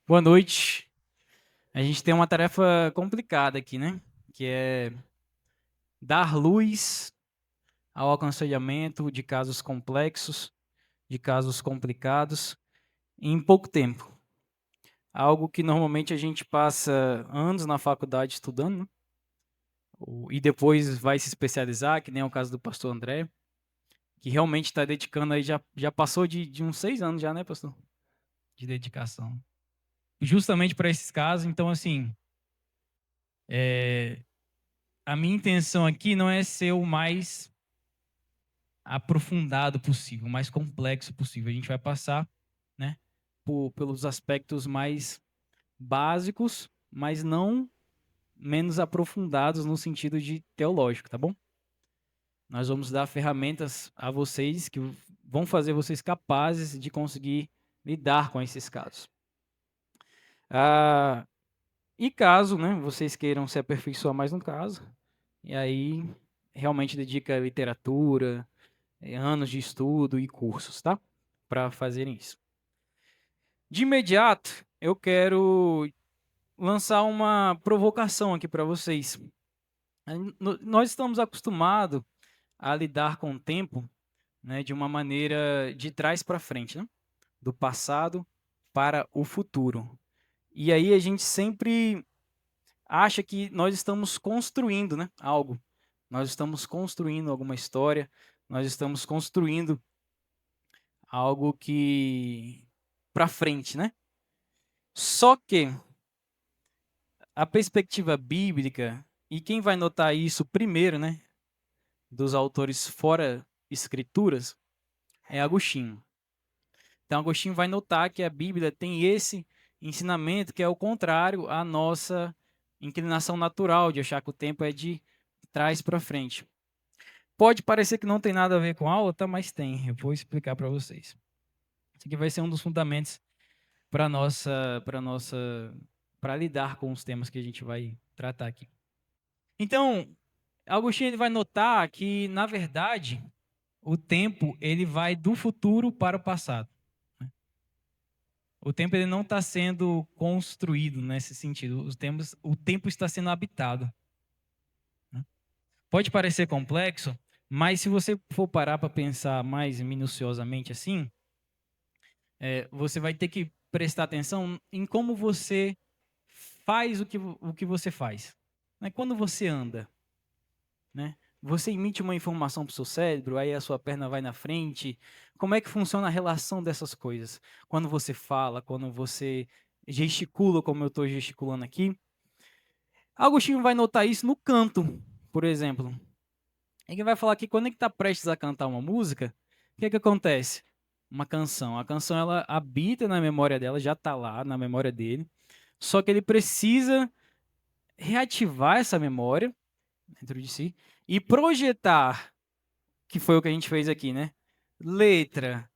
Boa noite. A gente tem uma tarefa complicada aqui, né? Que é dar luz ao aconselhamento de casos complexos, de casos complicados, em pouco tempo. Algo que normalmente a gente passa anos na faculdade estudando, né? E depois vai se especializar, que nem é o caso do pastor André, que realmente está dedicando aí, já passou de uns 6 anos já, né, pastor? De dedicação. Justamente para esses casos, então, assim, a minha intenção aqui não é ser o mais aprofundado possível, o mais complexo possível. A gente vai passar, né, pelos aspectos mais básicos, mas não menos aprofundados no sentido de teológico, tá bom? Nós vamos dar ferramentas a vocês que vão fazer vocês capazes de conseguir lidar com esses casos. E caso, né, vocês queiram se aperfeiçoar mais no caso, e aí realmente dedica literatura, anos de estudo e cursos, tá? Para fazerem isso. De imediato, eu quero lançar uma provocação aqui para vocês. Nós estamos acostumados a lidar com o tempo, né, de uma maneira de trás para frente, né? Do passado para o futuro. E aí a gente sempre acha que nós estamos construindo, né, algo. Nós estamos construindo alguma história, nós estamos construindo algo que para frente, né? Só que a perspectiva bíblica, e quem vai notar isso primeiro, né, dos autores fora escrituras, é Agostinho. Então Agostinho vai notar que a Bíblia tem esse ensinamento que é o contrário à nossa inclinação natural de achar que o tempo é de trás para frente. Pode parecer que não tem nada a ver com a aula, tá? Mas tem. Eu vou explicar para vocês. Isso aqui vai ser um dos fundamentos para lidar com os temas que a gente vai tratar aqui. Então, Agostinho ele vai notar que, na verdade, o tempo ele vai do futuro para o passado. Né? O tempo ele não está sendo construído nesse sentido. O tempo está sendo habitado. Né? Pode parecer complexo, mas se você for parar para pensar mais minuciosamente assim, você vai ter que prestar atenção em como você faz o que você faz. Né? Quando você anda, né? Você emite uma informação para o seu cérebro, aí a sua perna vai na frente. Como é que funciona a relação dessas coisas? Quando você fala, quando você gesticula, como eu estou gesticulando aqui. Agostinho vai notar isso no canto, por exemplo. Ele vai falar que quando ele está prestes a cantar uma música, o que acontece? Uma canção. A canção ela habita na memória dela, já está lá na memória dele. Só que ele precisa reativar essa memória dentro de si e projetar, que foi o que a gente fez aqui, né? Letra,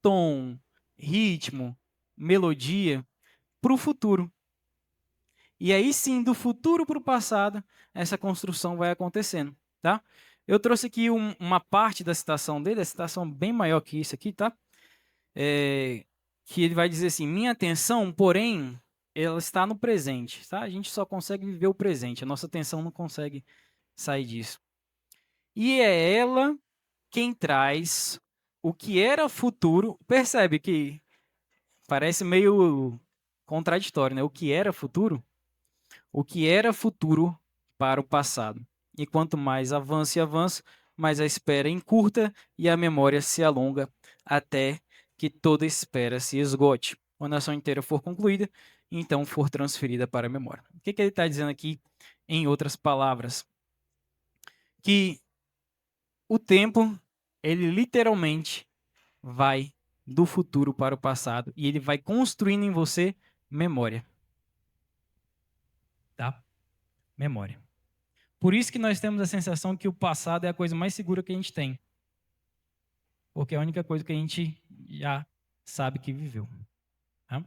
tom, ritmo, melodia para o futuro. E aí sim, do futuro para o passado, essa construção vai acontecendo, tá? Eu trouxe aqui uma parte da citação dele, a citação bem maior que isso aqui, tá? Que ele vai dizer assim: minha atenção, porém, ela está no presente, tá? A gente só consegue viver o presente, a nossa atenção não consegue sair disso. E é ela quem traz o que era futuro. Percebe que parece meio contraditório, né? O que era futuro? O que era futuro para o passado. E quanto mais avança e avança, mais a espera encurta e a memória se alonga até que toda espera se esgote. Quando a ação inteira for concluída, então for transferida para a memória. O que ele está dizendo aqui, em outras palavras? Que o tempo, ele literalmente vai do futuro para o passado e ele vai construindo em você memória. Tá? Memória. Por isso que nós temos a sensação que o passado é a coisa mais segura que a gente tem. Porque é a única coisa que a gente já sabe que viveu. Tá?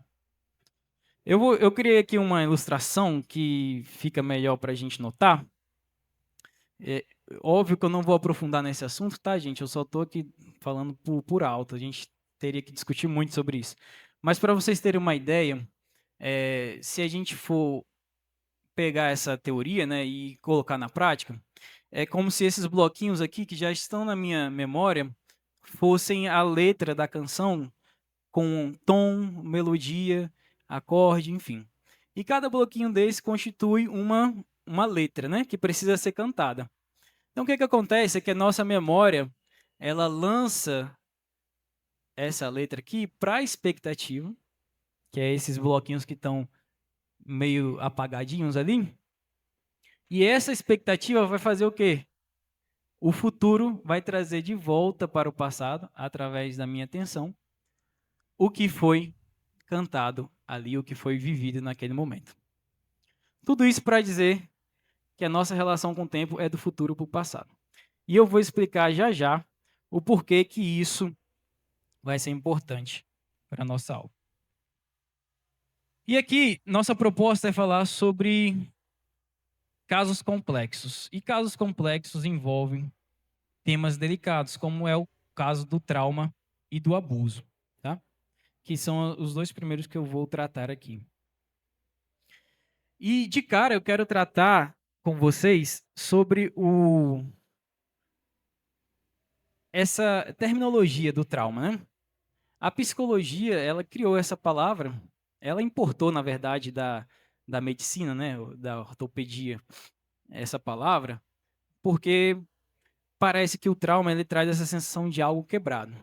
Eu criei aqui uma ilustração que fica melhor para a gente notar. É, óbvio que eu não vou aprofundar nesse assunto, tá, gente? Eu só estou aqui falando por alto. A gente teria que discutir muito sobre isso. Mas para vocês terem uma ideia, se a gente for pegar essa teoria, né, e colocar na prática, é como se esses bloquinhos aqui, que já estão na minha memória, fossem a letra da canção com tom, melodia, acorde, enfim. E cada bloquinho desse constitui uma letra, né, que precisa ser cantada. Então, o que acontece é que a nossa memória, ela lança essa letra aqui para a expectativa, que é esses bloquinhos que estão meio apagadinhos ali. E essa expectativa vai fazer o quê? O futuro vai trazer de volta para o passado, através da minha atenção, o que foi cantado ali, o que foi vivido naquele momento. Tudo isso para dizer que a nossa relação com o tempo é do futuro para o passado. E eu vou explicar já já o porquê que isso vai ser importante para a nossa aula. E aqui, nossa proposta é falar sobre casos complexos. E casos complexos envolvem temas delicados, como é o caso do trauma e do abuso, tá? Que são os dois primeiros que eu vou tratar aqui. E de cara eu quero tratar com vocês sobre essa terminologia do trauma, né? A psicologia, ela criou essa palavra, ela importou, na verdade, da medicina, né, da ortopedia, essa palavra, porque parece que o trauma ele traz essa sensação de algo quebrado.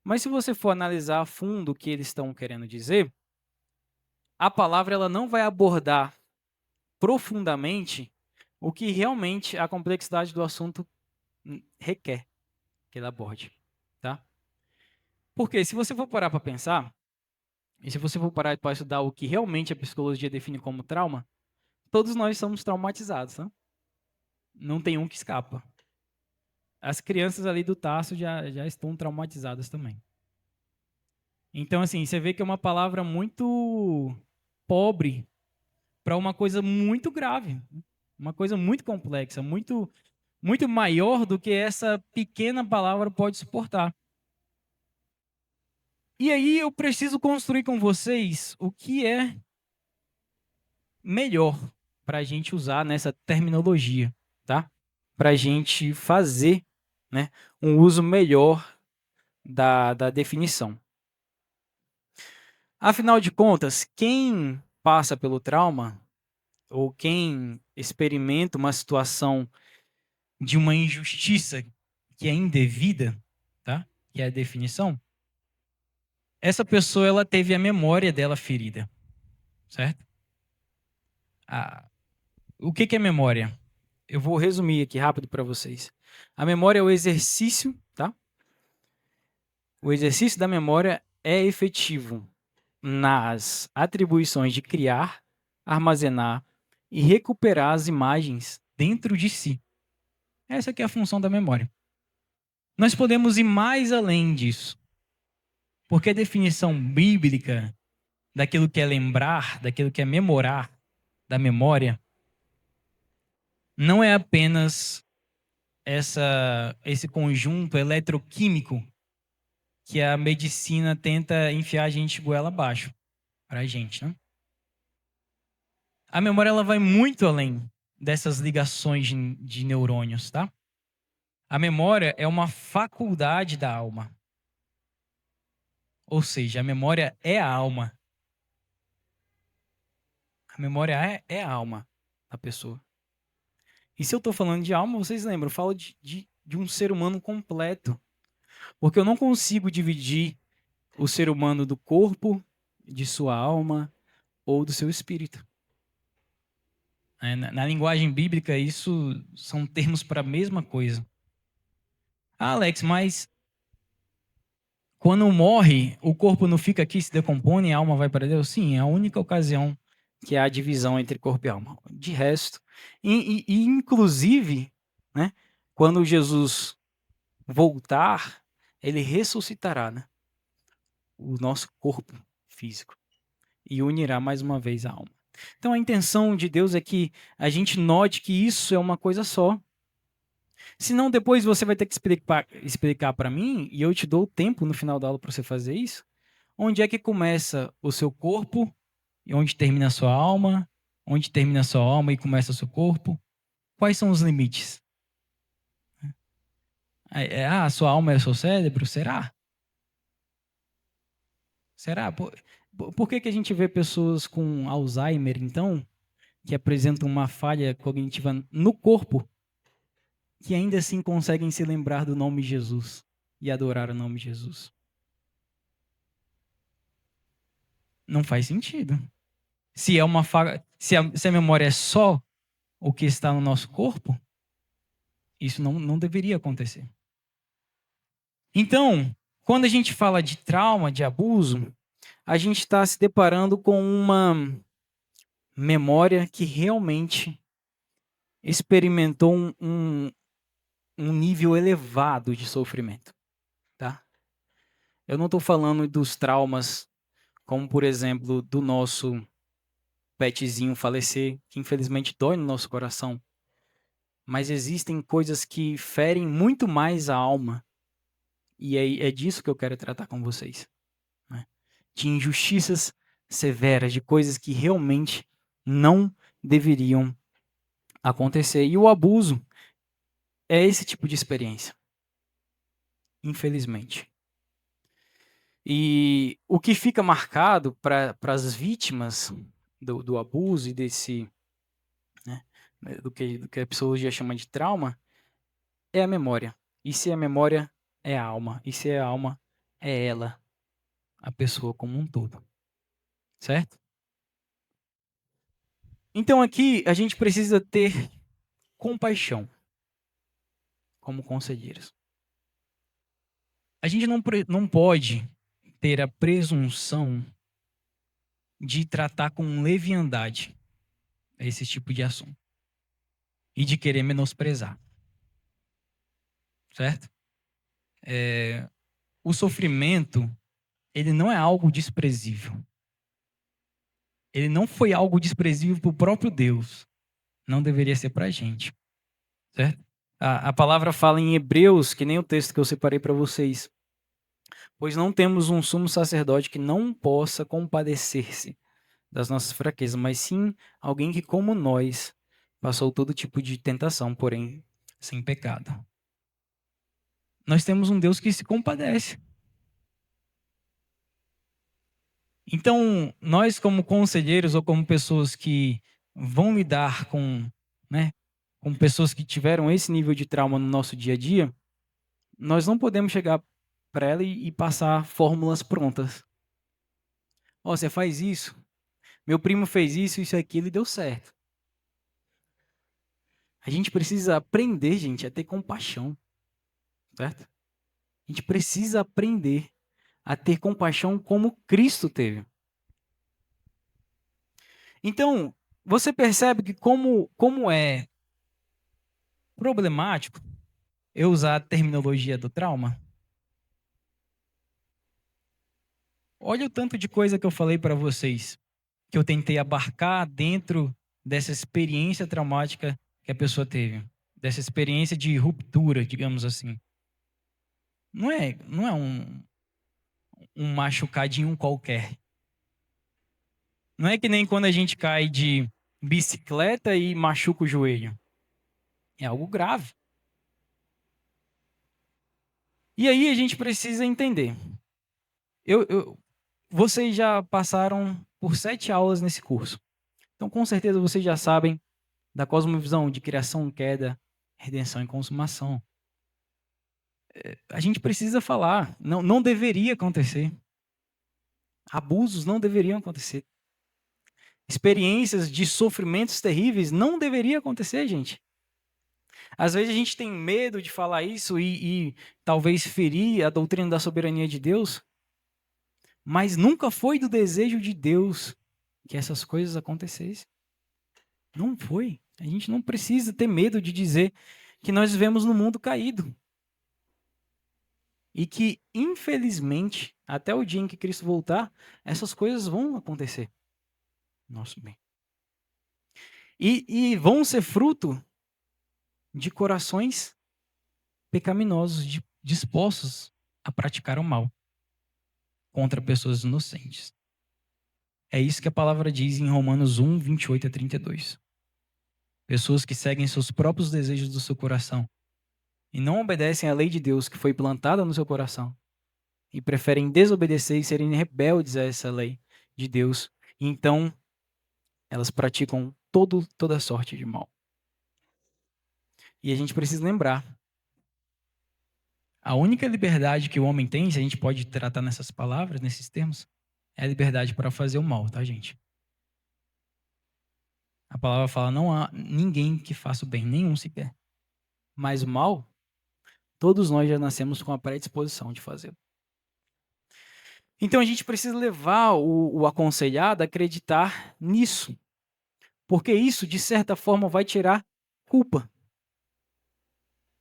Mas se você for analisar a fundo o que eles estão querendo dizer, a palavra ela não vai abordar profundamente o que realmente a complexidade do assunto requer que ele aborde, tá? Porque se você for parar para pensar, e se você for parar para estudar o que realmente a psicologia define como trauma, todos nós somos traumatizados, tá? Não tem um que escapa. As crianças ali do Tasso já estão traumatizadas também. Então, assim, você vê que é uma palavra muito pobre para uma coisa muito grave, uma coisa muito complexa, muito maior do que essa pequena palavra pode suportar. E aí eu preciso construir com vocês o que é melhor para a gente usar nessa terminologia, tá? Para a gente fazer, né, um uso melhor da definição. Afinal de contas, quem passa pelo trauma ou quem experimenta uma situação de uma injustiça que é indevida, tá? Que é a definição, essa pessoa ela teve a memória dela ferida, certo? O que é memória? Eu vou resumir aqui rápido para vocês. A memória é o exercício, tá? O exercício da memória é efetivo nas atribuições de criar, armazenar e recuperar as imagens dentro de si. Essa aqui é a função da memória. Nós podemos ir mais além disso, porque a definição bíblica daquilo que é lembrar, daquilo que é memorar, da memória, não é apenas esse conjunto eletroquímico que a medicina tenta enfiar a gente goela abaixo para a gente, né? A memória ela vai muito além dessas ligações de neurônios, tá? A memória é uma faculdade da alma. Ou seja, a memória é a alma. A memória é a alma da pessoa. E se eu estou falando de alma, vocês lembram, eu falo de um ser humano completo. Porque eu não consigo dividir o ser humano do corpo, de sua alma ou do seu espírito. Na linguagem bíblica, isso são termos para a mesma coisa. Ah, Alex, mas quando morre, o corpo não fica aqui, se decompõe e a alma vai para Deus? Sim, é a única ocasião que há divisão entre corpo e alma. De resto, inclusive, né, quando Jesus voltar, ele ressuscitará, né, o nosso corpo físico e unirá mais uma vez a alma. Então a intenção de Deus é que a gente note que isso é uma coisa só. Senão depois você vai ter que explicar para mim, e eu te dou o tempo no final da aula para você fazer isso, onde é que começa o seu corpo E onde termina a sua alma? Onde termina a sua alma e começa o seu corpo? Quais são os limites? A sua alma é o seu cérebro? Será? Será? Por que que a gente vê pessoas com Alzheimer, então, que apresentam uma falha cognitiva no corpo, que ainda assim conseguem se lembrar do nome Jesus e adorar o nome de Jesus? Não faz sentido. Se é uma falha, se a memória é só o que está no nosso corpo, isso não deveria acontecer. Então, quando a gente fala de trauma, de abuso, a gente está se deparando com uma memória que realmente experimentou um nível elevado de sofrimento, tá? Eu não estou falando dos traumas, como por exemplo, do nosso petzinho falecer, que infelizmente dói no nosso coração, mas existem coisas que ferem muito mais a alma, e é disso que eu quero tratar com vocês, né? De injustiças severas, de coisas que realmente não deveriam acontecer. E o abuso é esse tipo de experiência, infelizmente. E o que fica marcado para as vítimas do abuso e desse, né, do que a psicologia chama de trauma, é a memória. E se a memória é a alma, e se a alma é ela, a pessoa como um todo, certo? Então aqui a gente precisa ter compaixão como conselheiros. A gente não pode ter a presunção de tratar com leviandade esse tipo de assunto e de querer menosprezar, certo? O sofrimento, ele não é algo desprezível. Ele não foi algo desprezível para o próprio Deus. Não deveria ser para a gente, certo? A palavra fala em Hebreus, que nem o texto que eu separei para vocês. Pois não temos um sumo sacerdote que não possa compadecer-se das nossas fraquezas, mas sim alguém que, como nós, passou todo tipo de tentação, porém sem pecado. Nós temos um Deus que se compadece. Então, nós como conselheiros ou como pessoas que vão lidar com, né, com pessoas que tiveram esse nível de trauma no nosso dia a dia, nós não podemos chegar para ela e passar fórmulas prontas. Ó, você faz isso, meu primo fez isso, isso e aquilo e deu certo. A gente precisa aprender, gente, a ter compaixão, certo? A gente precisa aprender a ter compaixão como Cristo teve. Então, você percebe que como é problemático eu usar a terminologia do trauma? Olha o tanto de coisa que eu falei para vocês, que eu tentei abarcar dentro dessa experiência traumática que a pessoa teve, dessa experiência de ruptura, digamos assim. Não é um machucadinho qualquer. Não é que nem quando a gente cai de bicicleta e machuca o joelho. É algo grave. E aí a gente precisa entender. Vocês já passaram por 7 aulas nesse curso. Então, com certeza, vocês já sabem da cosmovisão de criação, queda, redenção e consumação. A gente precisa falar. Não deveria acontecer. Abusos não deveriam acontecer. Experiências de sofrimentos terríveis não deveriam acontecer, gente. Às vezes a gente tem medo de falar isso e talvez ferir a doutrina da soberania de Deus, mas nunca foi do desejo de Deus que essas coisas acontecessem. Não foi. A gente não precisa ter medo de dizer que nós vivemos num mundo caído. E que, infelizmente, até o dia em que Cristo voltar, essas coisas vão acontecer. Nosso bem. E vão ser fruto de corações pecaminosos, dispostos a praticar o mal contra pessoas inocentes. É isso que a palavra diz em Romanos 1, 28 a 32. Pessoas que seguem seus próprios desejos do seu coração e não obedecem à lei de Deus que foi plantada no seu coração e preferem desobedecer e serem rebeldes a essa lei de Deus. E então, elas praticam toda sorte de mal. E a gente precisa lembrar, a única liberdade que o homem tem, se a gente pode tratar nessas palavras, nesses termos, é a liberdade para fazer o mal, tá, gente? A palavra fala, não há ninguém que faça o bem, nenhum sequer. Mas o mal, todos nós já nascemos com a predisposição de fazê-lo. Então a gente precisa levar o aconselhado a acreditar nisso. Porque isso, de certa forma, vai tirar culpa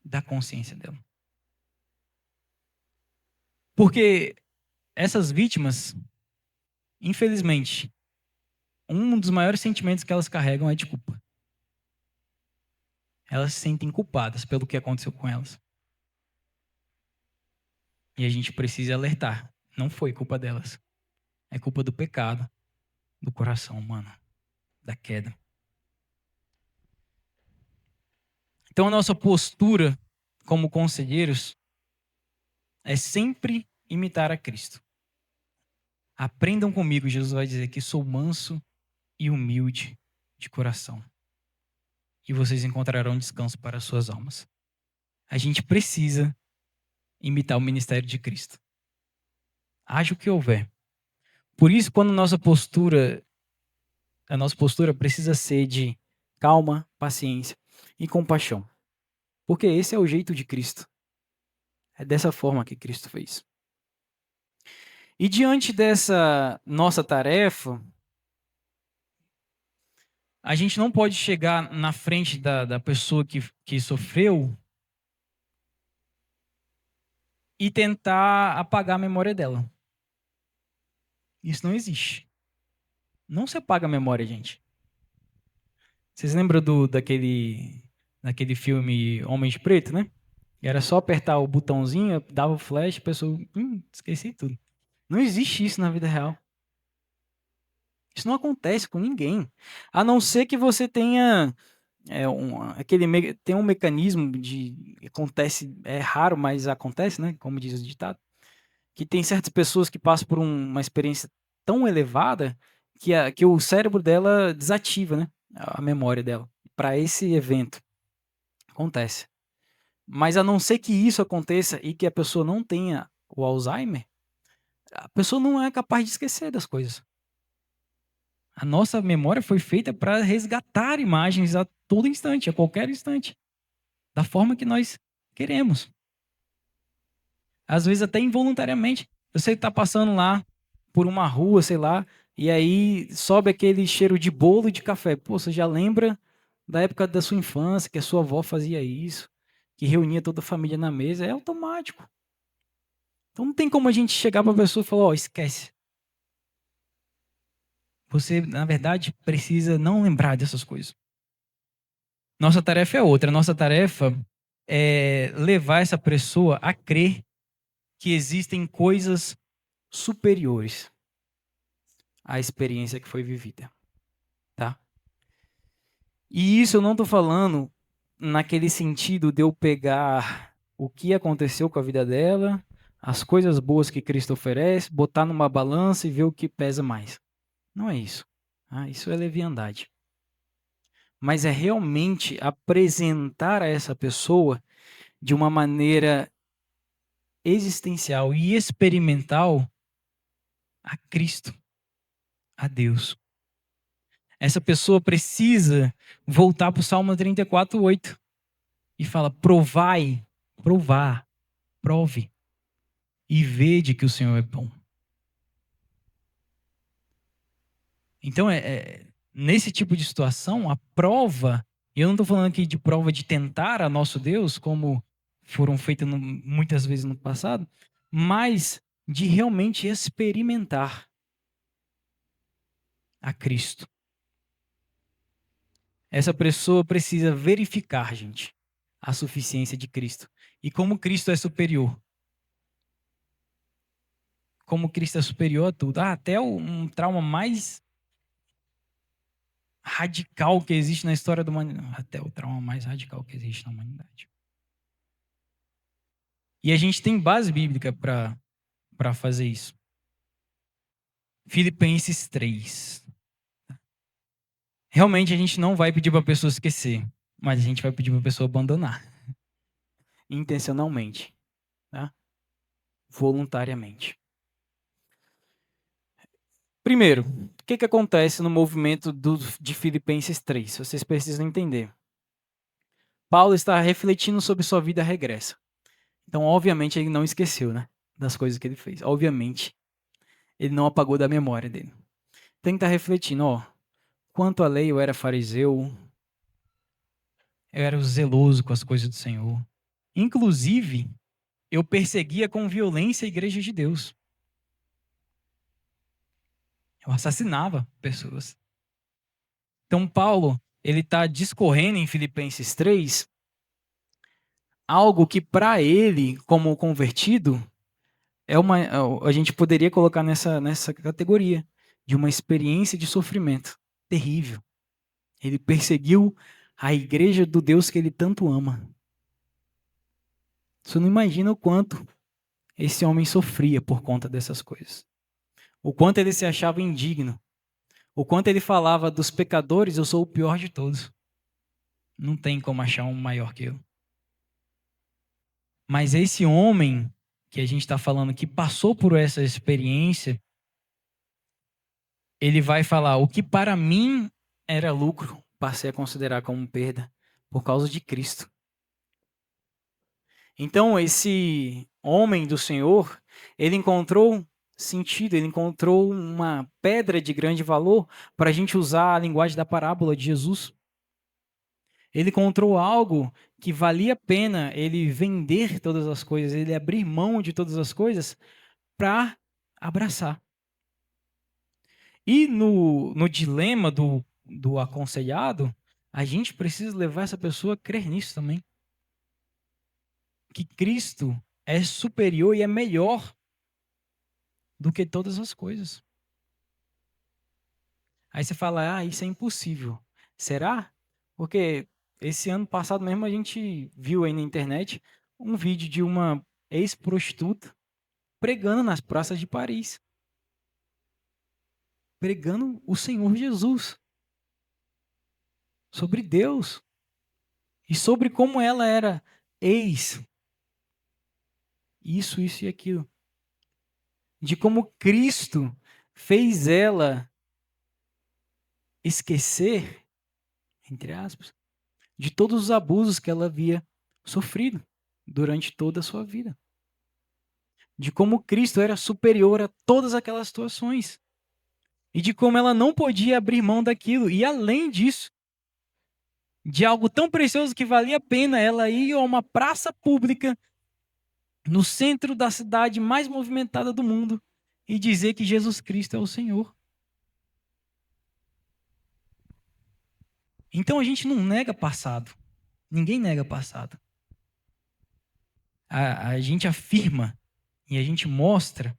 da consciência dela. Porque essas vítimas, infelizmente, um dos maiores sentimentos que elas carregam é de culpa. Elas se sentem culpadas pelo que aconteceu com elas. E a gente precisa alertar. Não foi culpa delas. É culpa do pecado, do coração humano, da queda. Então a nossa postura como conselheiros é sempre imitar a Cristo. Aprendam comigo, Jesus vai dizer que sou manso e humilde de coração. E vocês encontrarão descanso para as suas almas. A gente precisa imitar o ministério de Cristo. Haja o que houver. Por isso, quando a nossa postura precisa ser de calma, paciência e compaixão. Porque esse é o jeito de Cristo. É dessa forma que Cristo fez. E diante dessa nossa tarefa, a gente não pode chegar na frente da pessoa que sofreu e tentar apagar a memória dela. Isso não existe. Não se apaga a memória, gente. Vocês lembram daquele filme Homem de Preto, né? Era só apertar o botãozinho, dava o flash, a pessoa, esqueci tudo. Não existe isso na vida real. Isso não acontece com ninguém. A não ser que você tenha tem um mecanismo de acontece, é raro, mas acontece, né? Como diz o ditado, que tem certas pessoas que passam por uma experiência tão elevada que o cérebro dela desativa, né? A memória dela para esse evento. Acontece. Mas a não ser que isso aconteça e que a pessoa não tenha o Alzheimer, a pessoa não é capaz de esquecer das coisas. A nossa memória foi feita para resgatar imagens a todo instante, a qualquer instante, da forma que nós queremos. Às vezes até involuntariamente. Você está passando lá por uma rua, sei lá, e aí sobe aquele cheiro de bolo e de café. Pô, você já lembra da época da sua infância, que a sua avó fazia isso, que reunia toda a família na mesa. É automático. Então não tem como a gente chegar para a pessoa e falar, ó, esquece. Você, na verdade, precisa não lembrar dessas coisas. Nossa tarefa é outra. Nossa tarefa é levar essa pessoa a crer que existem coisas superiores à experiência que foi vivida, tá? E isso eu não estou falando naquele sentido de eu pegar o que aconteceu com a vida dela, as coisas boas que Cristo oferece, botar numa balança e ver o que pesa mais. Não é isso. Isso é leviandade. Mas é realmente apresentar a essa pessoa de uma maneira existencial e experimental a Cristo, a Deus. Essa pessoa precisa voltar para o Salmo 34:8 e fala: provai, provar, prove e vede que o Senhor é bom. Então, nesse tipo de situação, a prova, e eu não estou falando aqui de prova de tentar a nosso Deus, como foram feitas muitas vezes no passado, mas de realmente experimentar a Cristo. Essa pessoa precisa verificar, gente, a suficiência de Cristo. E como Cristo é superior. como Cristo é superior a tudo. Até um trauma mais radical que existe na história da humanidade. Até o trauma mais radical que existe na humanidade. E a gente tem base bíblica para fazer isso. Filipenses 3. Realmente a gente não vai pedir para a pessoa esquecer, mas a gente vai pedir para a pessoa abandonar. Intencionalmente. Tá? Voluntariamente. Primeiro, o que acontece no movimento de Filipenses 3? Vocês precisam entender. Paulo está refletindo sobre sua vida regressa. Então, obviamente, ele não esqueceu, né, das coisas que ele fez. Obviamente, ele não apagou da memória dele. Tem que estar refletindo, quanto à lei eu era fariseu, eu era zeloso com as coisas do Senhor. Inclusive, eu perseguia com violência a igreja de Deus. Eu assassinava pessoas. Então, Paulo, ele está discorrendo em Filipenses 3 algo que para ele, como convertido, a gente poderia colocar nessa categoria de uma experiência de sofrimento terrível. Ele perseguiu a igreja do Deus que ele tanto ama. Você não imagina o quanto esse homem sofria por conta dessas coisas. O quanto ele se achava indigno. O quanto ele falava dos pecadores, eu sou o pior de todos. Não tem como achar um maior que eu. Mas esse homem que a gente está falando, que passou por essa experiência, ele vai falar, o que para mim era lucro, passei a considerar como perda, por causa de Cristo. Então, esse homem do Senhor, ele encontrou sentido, ele encontrou uma pedra de grande valor para a gente usar a linguagem da parábola de Jesus. Ele encontrou algo que valia a pena ele vender todas as coisas, ele abrir mão de todas as coisas para abraçar. E no dilema do aconselhado, a gente precisa levar essa pessoa a crer nisso também. Que Cristo é superior e é melhor do que todas as coisas. Aí você fala, isso é impossível. Será? Porque esse ano passado mesmo a gente viu aí na internet um vídeo de uma ex-prostituta pregando nas praças de Paris. Pregando o Senhor Jesus. Sobre Deus. E sobre como ela era isso e aquilo. De como Cristo fez ela esquecer, entre aspas, de todos os abusos que ela havia sofrido durante toda a sua vida. De como Cristo era superior a todas aquelas situações. E de como ela não podia abrir mão daquilo. E além disso, de algo tão precioso que valia a pena ela ir a uma praça pública no centro da cidade mais movimentada do mundo e dizer que Jesus Cristo é o Senhor. Então a gente não nega passado. Ninguém nega passado. A gente afirma e a gente mostra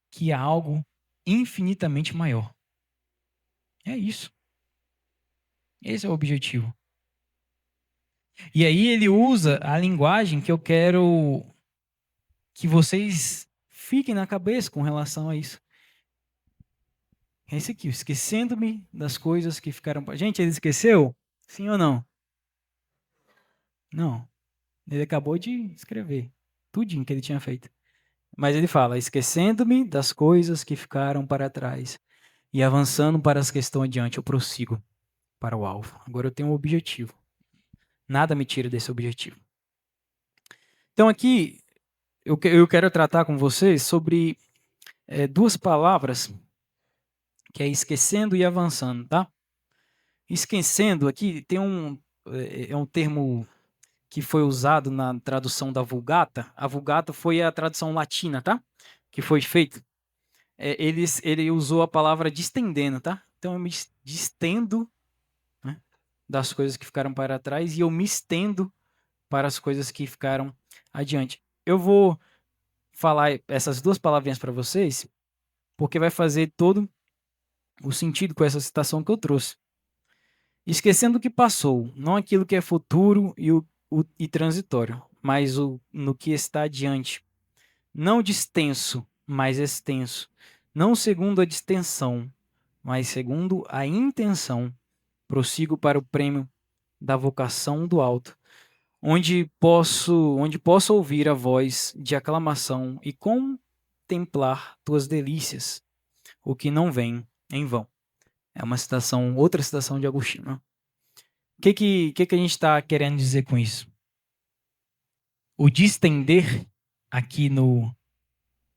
que há algo infinitamente maior. É isso. Esse é o objetivo. E aí ele usa a linguagem que eu quero que vocês fiquem na cabeça com relação a isso. É esse aqui, esquecendo-me das coisas que ficaram... Gente, ele esqueceu? Sim ou não? Não. Ele acabou de escrever tudinho que ele tinha feito. Mas ele fala, esquecendo-me das coisas que ficaram para trás e avançando para as que estão adiante, eu prossigo para o alvo. Agora eu tenho um objetivo. Nada me tira desse objetivo. Então aqui, eu quero tratar com vocês sobre duas palavras, que é esquecendo e avançando, tá? Esquecendo aqui tem é um termo que foi usado na tradução da Vulgata. A Vulgata foi a tradução latina, tá? Que foi feita. Ele usou a palavra distendendo, tá? Então eu me distendo, né, das coisas que ficaram para trás e eu me estendo para as coisas que ficaram adiante. Eu vou falar essas duas palavrinhas para vocês, porque vai fazer todo o sentido com essa citação que eu trouxe. Esquecendo o que passou, não aquilo que é futuro e transitório, mas no que está adiante. Não distenso, mas extenso. Não segundo a distensão, mas segundo a intenção. Prossigo para o prêmio da vocação do alto, onde posso ouvir a voz de aclamação e contemplar tuas delícias, o que não vem em vão. É uma citação, outra citação de Agostinho. Né? O que a gente está querendo dizer com isso? O distender, aqui no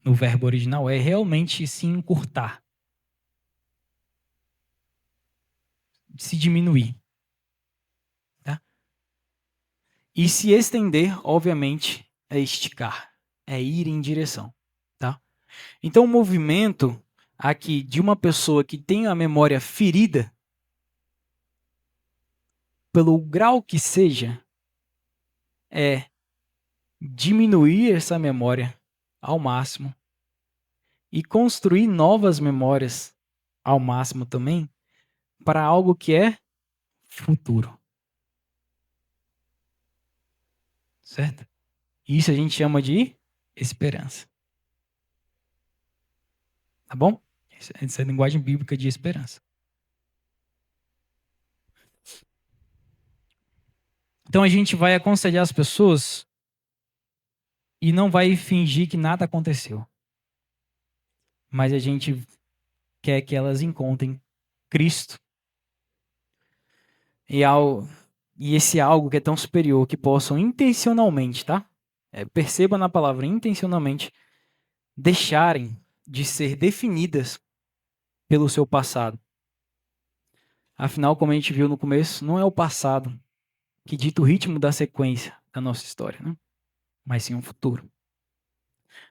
verbo original, é realmente se encurtar, se diminuir. Tá? E se estender, obviamente, é esticar, é ir em direção. Tá? Então, o movimento aqui de uma pessoa que tem a memória ferida, pelo grau que seja, é diminuir essa memória ao máximo e construir novas memórias ao máximo também para algo que é futuro. Certo? Isso a gente chama de esperança. Tá bom? Essa é a linguagem bíblica de esperança. Então a gente vai aconselhar as pessoas e não vai fingir que nada aconteceu. Mas a gente quer que elas encontrem Cristo e esse algo que é tão superior, que possam intencionalmente, tá? Perceba na palavra intencionalmente, deixarem de ser definidas pelo seu passado. Afinal, como a gente viu no começo, não é o passado que dita o ritmo da sequência da nossa história, né? Mas sim um futuro.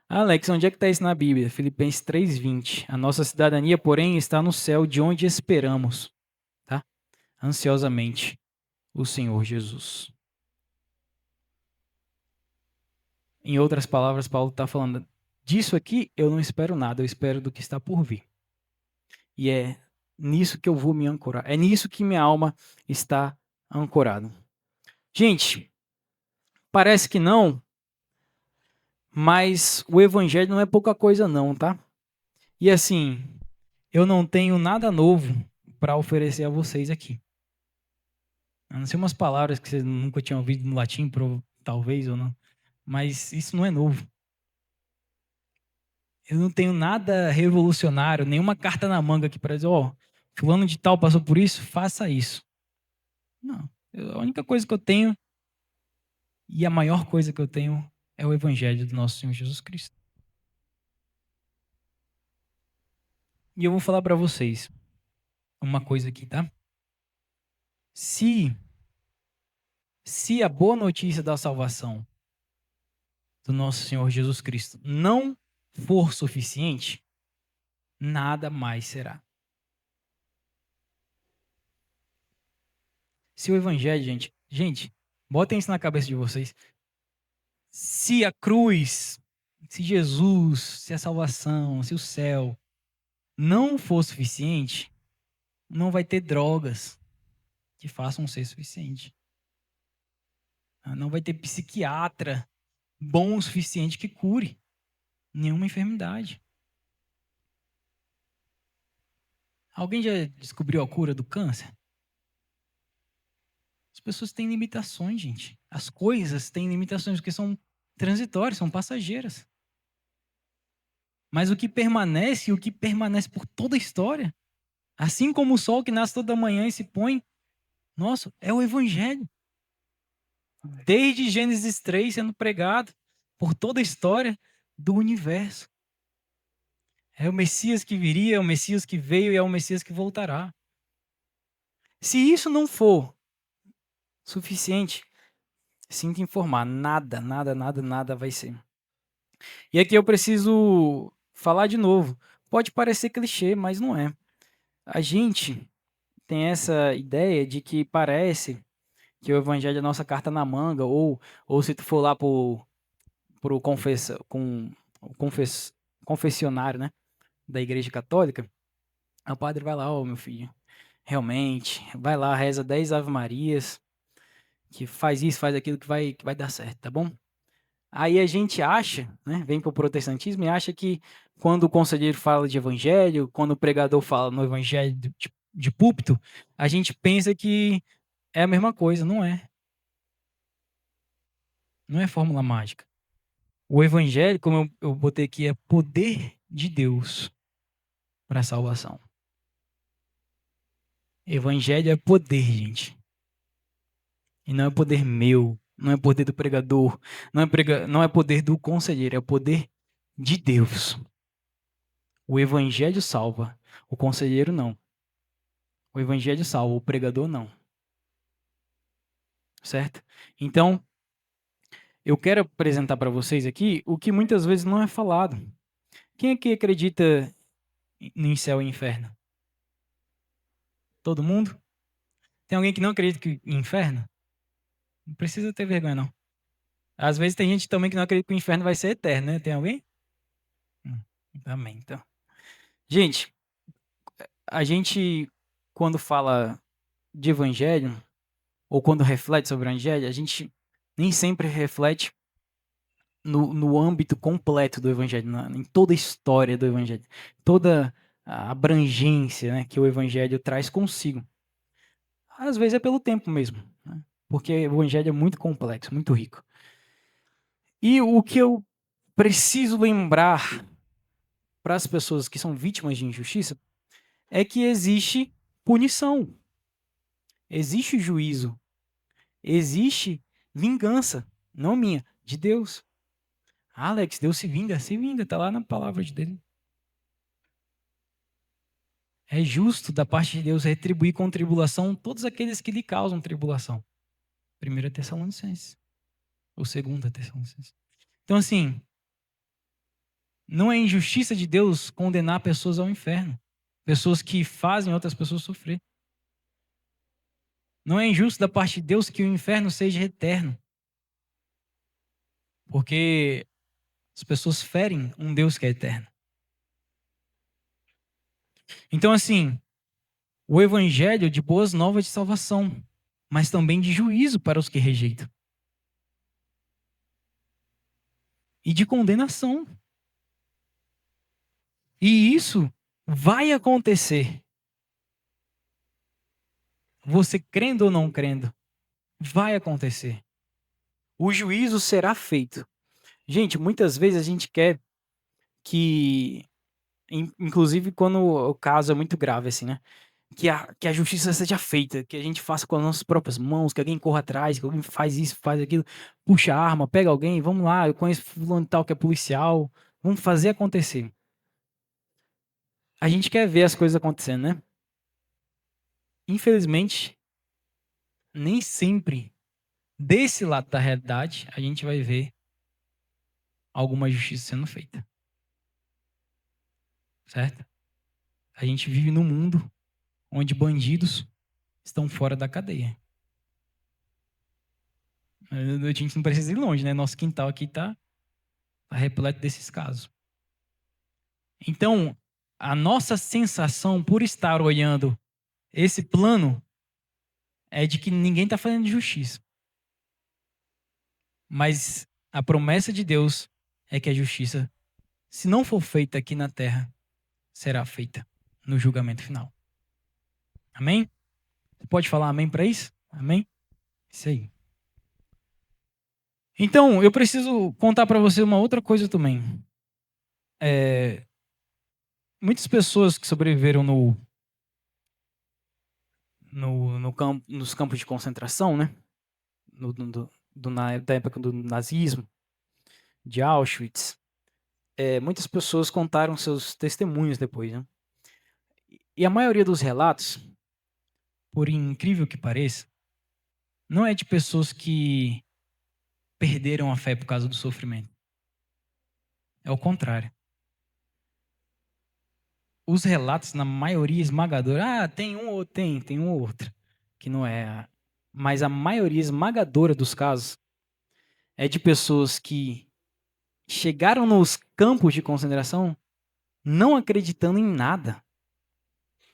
Alex, onde é que está isso na Bíblia? Filipenses 3:20. A nossa cidadania, porém, está no céu, de onde esperamos, tá? Ansiosamente, o Senhor Jesus. Em outras palavras, Paulo está falando, disso aqui eu não espero nada, eu espero do que está por vir. E é nisso que eu vou me ancorar. É nisso que minha alma está ancorada. Gente, parece que não, mas o evangelho não é pouca coisa não, tá? E assim, eu não tenho nada novo para oferecer a vocês aqui. A não ser umas palavras que vocês nunca tinham ouvido no latim, talvez ou não. Mas isso não é novo. Eu não tenho nada revolucionário, nenhuma carta na manga aqui para dizer, ó, fulano de tal passou por isso, faça isso. Não. A única coisa que eu tenho, e a maior coisa que eu tenho, é o evangelho do nosso Senhor Jesus Cristo. E eu vou falar para vocês uma coisa aqui, tá? Se a boa notícia da salvação do nosso Senhor Jesus Cristo não for suficiente, nada mais será. Se o evangelho, gente, botem isso na cabeça de vocês. Se a cruz, se Jesus, se a salvação, se o céu não for suficiente, não vai ter drogas que façam ser suficiente. Não vai ter psiquiatra bom o suficiente que cure nenhuma enfermidade. Alguém já descobriu a cura do câncer? As pessoas têm limitações, gente. As coisas têm limitações, porque são transitórias, são passageiras. Mas o que permanece por toda a história, assim como o sol que nasce toda manhã e se põe, nossa, é o Evangelho. Desde Gênesis 3 sendo pregado por toda a história do universo. É o Messias que viria, é o Messias que veio e é o Messias que voltará. Se isso não for suficiente, sinto informar, nada vai ser. E aqui eu preciso falar de novo. Pode parecer clichê, mas não é. A gente tem essa ideia de que parece que o evangelho é a nossa carta na manga, ou se tu for lá pro o confessionário, né, da Igreja Católica, o padre vai lá, meu filho, realmente, vai lá, reza 10 Ave Marias, que faz isso, faz aquilo que vai dar certo, tá bom? Aí a gente acha, né, vem para o protestantismo e acha que quando o conselheiro fala de evangelho, quando o pregador fala no evangelho de púlpito, a gente pensa que é a mesma coisa, não é. Não é fórmula mágica. O evangelho, como eu botei aqui, é poder de Deus para a salvação. Evangelho é poder, gente. E não é poder meu, não é poder do pregador, não é poder do conselheiro, é o poder de Deus. O evangelho salva, o conselheiro não. O evangelho salva, o pregador não. Certo? Então, eu quero apresentar para vocês aqui o que muitas vezes não é falado. Quem aqui acredita em céu e inferno? Todo mundo? Tem alguém que não acredita em inferno? Não precisa ter vergonha, não. Às vezes tem gente também que não acredita que o inferno vai ser eterno, né? Tem alguém? Hum, Amém, então. Gente, a gente, quando fala de evangelho, ou quando reflete sobre o evangelho, a gente nem sempre reflete no âmbito completo do evangelho, em toda a história do evangelho, toda a abrangência, né, que o evangelho traz consigo. Às vezes é pelo tempo mesmo, né, porque o evangelho é muito complexo, muito rico. E o que eu preciso lembrar para as pessoas que são vítimas de injustiça é que existe punição, existe juízo, existe vingança, não minha, de Deus. Alex, Deus se vinga, está lá na palavra de Deus. É justo da parte de Deus retribuir com tribulação todos aqueles que lhe causam tribulação. 1 Tessalonicenses, ou 2 Tessalonicenses. Então, assim, não é injustiça de Deus condenar pessoas ao inferno, pessoas que fazem outras pessoas sofrer. Não é injusto da parte de Deus que o inferno seja eterno, porque as pessoas ferem um Deus que é eterno. Então, assim, o evangelho de boas novas de salvação, mas também de juízo para os que rejeitam. E de condenação. E isso vai acontecer. Você crendo ou não crendo, vai acontecer. O juízo será feito. Gente, muitas vezes a gente quer que, inclusive quando o caso é muito grave, assim, né? Que a justiça seja feita, que a gente faça com as nossas próprias mãos, que alguém corra atrás, que alguém faz isso, faz aquilo, puxa a arma, pega alguém, vamos lá, eu conheço fulano tal que é policial, vamos fazer acontecer. A gente quer ver as coisas acontecendo, né? Infelizmente, nem sempre desse lado da realidade a gente vai ver alguma justiça sendo feita. Certo? A gente vive num mundo onde bandidos estão fora da cadeia. A gente não precisa ir longe, né? Nosso quintal aqui está repleto desses casos. Então, a nossa sensação por estar olhando esse plano é de que ninguém está fazendo justiça. Mas a promessa de Deus é que a justiça, se não for feita aqui na terra, será feita no julgamento final. Amém? Você pode falar amém para isso? Amém? Isso aí. Então, eu preciso contar para você uma outra coisa também. Muitas pessoas que sobreviveram nos campos de concentração, né? Da época do nazismo, de Auschwitz, muitas pessoas contaram seus testemunhos depois, né? E a maioria dos relatos, por incrível que pareça, não é de pessoas que perderam a fé por causa do sofrimento. É o contrário. Os relatos, na maioria esmagadora, tem um ou outro, que não é. Mas a maioria esmagadora dos casos é de pessoas que chegaram nos campos de concentração não acreditando em nada.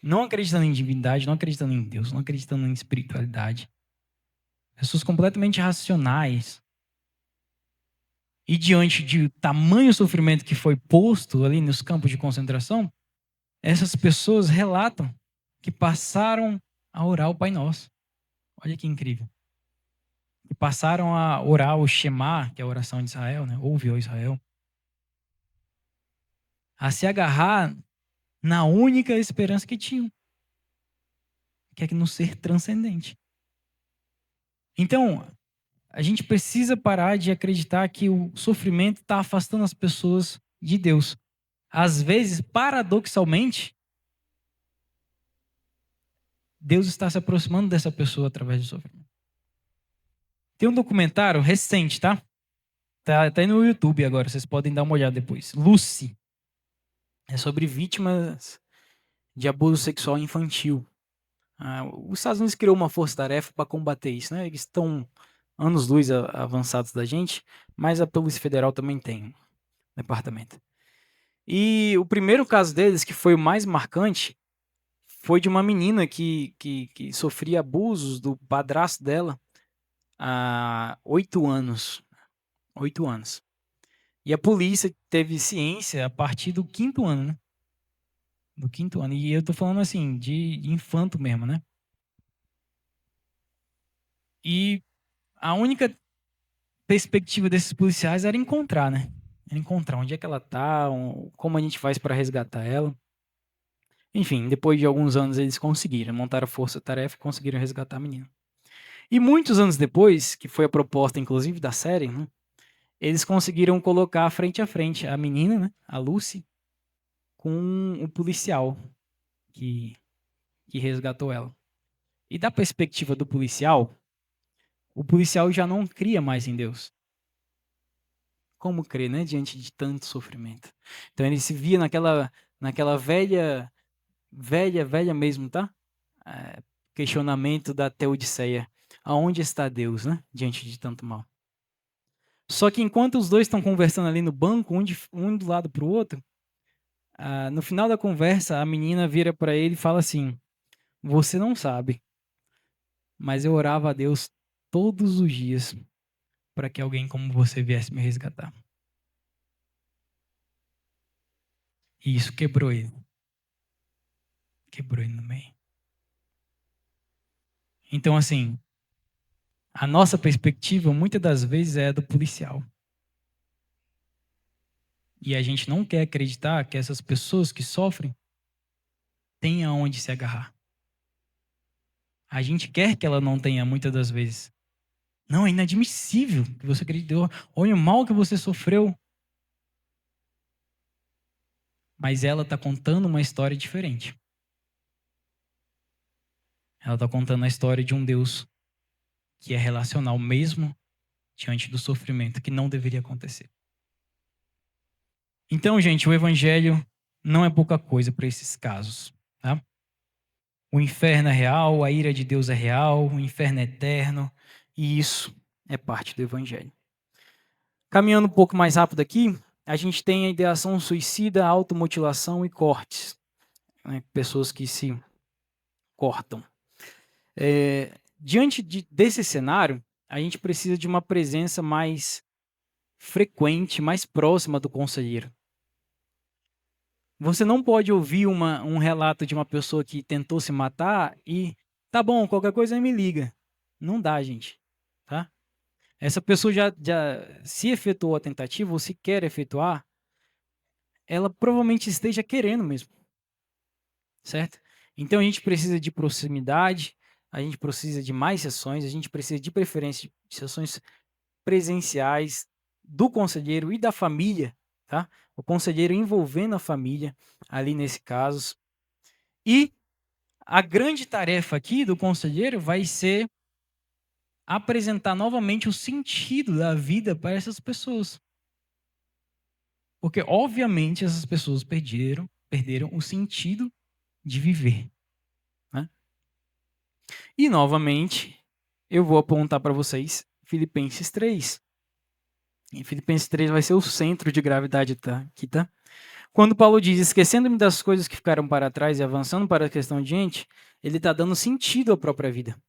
Não acreditando em divindade, não acreditando em Deus, não acreditando em espiritualidade. Pessoas completamente racionais. E diante de tamanho sofrimento que foi posto ali nos campos de concentração, essas pessoas relatam que passaram a orar o Pai Nosso. Olha que incrível. E passaram a orar o Shema, que é a oração de Israel, né? Ouve, ó Israel. A se agarrar na única esperança que tinham, que é no ser transcendente. Então, a gente precisa parar de acreditar que o sofrimento está afastando as pessoas de Deus. Às vezes, paradoxalmente, Deus está se aproximando dessa pessoa através do sofrimento. Tem um documentário recente, tá? Tá aí no YouTube agora, vocês podem dar uma olhada depois. Lucy. É sobre vítimas de abuso sexual infantil. Os Estados Unidos criou uma força-tarefa para combater isso, né? Eles estão anos-luz avançados da gente, mas a Polícia Federal também tem um departamento. E o primeiro caso deles, que foi o mais marcante, foi de uma menina que sofria abusos do padrasto dela há 8 anos. 8 anos. E a polícia teve ciência a partir do 5º ano, né? Do 5º ano. E eu tô falando assim, de infanto mesmo, né? E a única perspectiva desses policiais era encontrar, né? Era encontrar onde é que ela tá, como a gente faz para resgatar ela. Enfim, depois de alguns anos eles conseguiram, montaram a força-tarefa e conseguiram resgatar a menina. E muitos anos depois, que foi a proposta inclusive da série, né, eles conseguiram colocar frente a frente a menina, né, a Lucy, com o policial que resgatou ela. E da perspectiva do policial, o policial já não cria mais em Deus. Como crer, né, diante de tanto sofrimento? Então ele se via naquela velha mesmo, tá? Questionamento da Teodiceia. Aonde está Deus, né? Diante de tanto mal. Só que enquanto os dois estão conversando ali no banco, um do lado para o outro, no final da conversa, a menina vira para ele e fala assim: você não sabe, mas eu orava a Deus todos os dias para que alguém como você viesse me resgatar. E isso quebrou ele. Quebrou ele no meio. Então, assim, a nossa perspectiva muitas das vezes é a do policial. E a gente não quer acreditar que essas pessoas que sofrem têm aonde se agarrar. A gente quer que ela não tenha muitas das vezes. Não, é inadmissível que você acreditou. Olha o mal que você sofreu. Mas ela está contando uma história diferente. Ela está contando a história de um Deus que é relacional mesmo diante do sofrimento que não deveria acontecer. Então, gente, o evangelho não é pouca coisa para esses casos, tá? O inferno é real, a ira de Deus é real, o inferno é eterno, e isso é parte do evangelho. Caminhando um pouco mais rápido aqui, a gente tem a ideação suicida, automutilação e cortes. Né? Pessoas que se cortam. Diante desse cenário, a gente precisa de uma presença mais frequente, mais próxima do conselheiro. Você não pode ouvir um relato de uma pessoa que tentou se matar e, tá bom, qualquer coisa me liga. Não dá, gente. Tá? Essa pessoa já se efetuou a tentativa ou se quer efetuar, ela provavelmente esteja querendo mesmo. Certo? Então a gente precisa de proximidade, a gente precisa de mais sessões, a gente precisa de preferência de sessões presenciais do conselheiro e da família, tá? O conselheiro envolvendo a família ali nesse caso. E a grande tarefa aqui do conselheiro vai ser apresentar novamente o sentido da vida para essas pessoas. Porque, obviamente, essas pessoas perderam o sentido de viver. Né? E, novamente, eu vou apontar para vocês Filipenses 3. Em Filipenses 3 vai ser o centro de gravidade aqui, tá? Quando Paulo diz, esquecendo-me das coisas que ficaram para trás e avançando para a questão diante, ele está dando sentido à própria vida.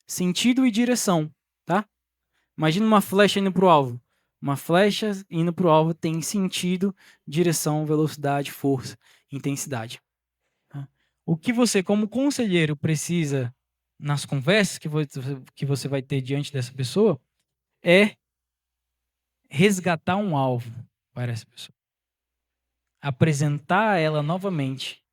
Sentido e direção, tá? Imagina uma flecha indo para o alvo. Uma flecha indo para o alvo tem sentido, direção, velocidade, força, intensidade. Tá? O que você, como conselheiro, precisa nas conversas que você vai ter diante dessa pessoa é resgatar um alvo para essa pessoa. Apresentar a ela novamente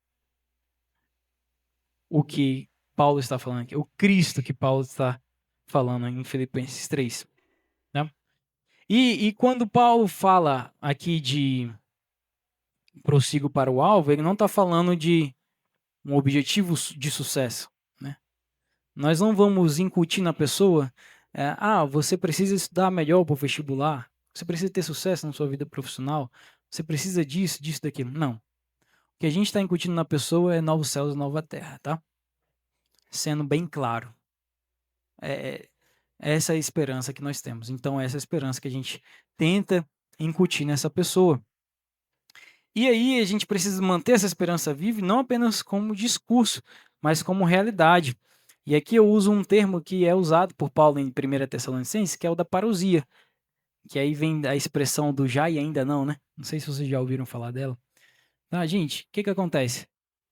o que Paulo está falando aqui, o Cristo que Paulo está falando em Filipenses 3. Né? E quando Paulo fala aqui de prossigo para o alvo, ele não está falando de um objetivo de sucesso. Né? Nós não vamos incutir na pessoa, você precisa estudar melhor para o vestibular, você precisa ter sucesso na sua vida profissional, você precisa disso, disso, daquilo. Não. O que a gente está incutindo na pessoa é novos céus e nova terra, tá? Sendo bem claro. Essa é a esperança que nós temos. Então, essa é a esperança que a gente tenta incutir nessa pessoa. E aí, a gente precisa manter essa esperança viva, não apenas como discurso, mas como realidade. E aqui eu uso um termo que é usado por Paulo em 1 Tessalonicenses, que é o da parousia. Que aí vem a expressão do já e ainda não, né? Não sei se vocês já ouviram falar dela. Tá, gente, o que acontece?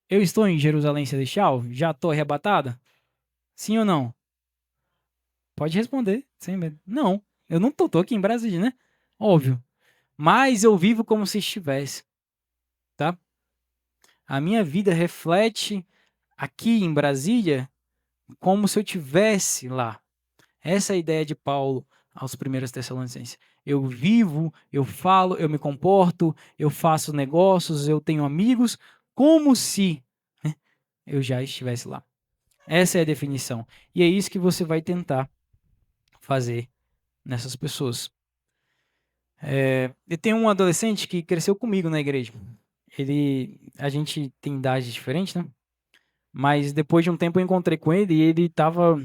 Eu estou em Jerusalém Celestial? Já estou arrebatada? Sim ou não? Pode responder, sem medo. Não, eu não tô aqui em Brasília, né? Óbvio. Mas eu vivo como se estivesse, tá? A minha vida reflete aqui em Brasília como se eu tivesse lá. Essa é a ideia de Paulo aos 1 Tessalonicenses. Eu vivo, eu falo, eu me comporto, eu faço negócios, eu tenho amigos, como se, né, eu já estivesse lá. Essa é a definição. E é isso que você vai tentar fazer nessas pessoas. Eu tenho um adolescente que cresceu comigo na igreja. A gente tem idades diferentes, né? Mas depois de um tempo eu encontrei com ele e ele estava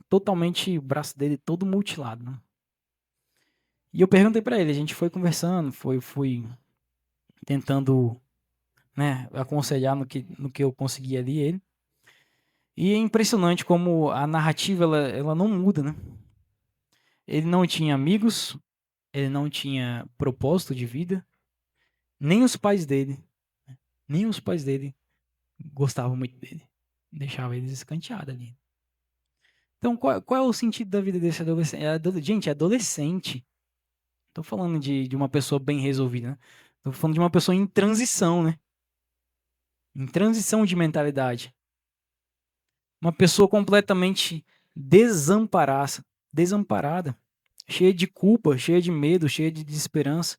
totalmente, o braço dele todo mutilado, né? E eu perguntei para ele, a gente foi conversando, fui tentando, né, aconselhar no que eu conseguia ali ele. E é impressionante como a narrativa ela não muda, né? Ele não tinha amigos, ele não tinha propósito de vida, nem os pais dele, nem os pais dele gostavam muito dele. Deixava eles escanteados ali. Então, qual é o sentido da vida desse adolescente? Gente, é adolescente. Tô falando de uma pessoa bem resolvida, né? Tô falando de uma pessoa em transição, né? Em transição de mentalidade. Uma pessoa completamente desamparada, cheia de culpa, cheia de medo, cheia de desesperança.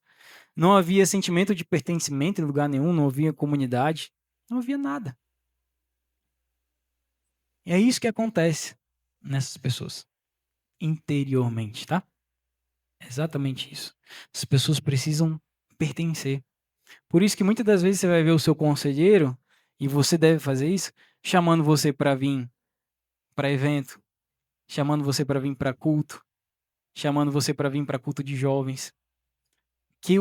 Não havia sentimento de pertencimento em lugar nenhum, não havia comunidade, não havia nada. E é isso que acontece nessas pessoas, interiormente, tá? É exatamente isso. As pessoas precisam pertencer. Por isso que muitas das vezes você vai ver o seu conselheiro, e você deve fazer isso, chamando você para vir para evento, chamando você para vir para culto, chamando você para vir para culto de jovens. Que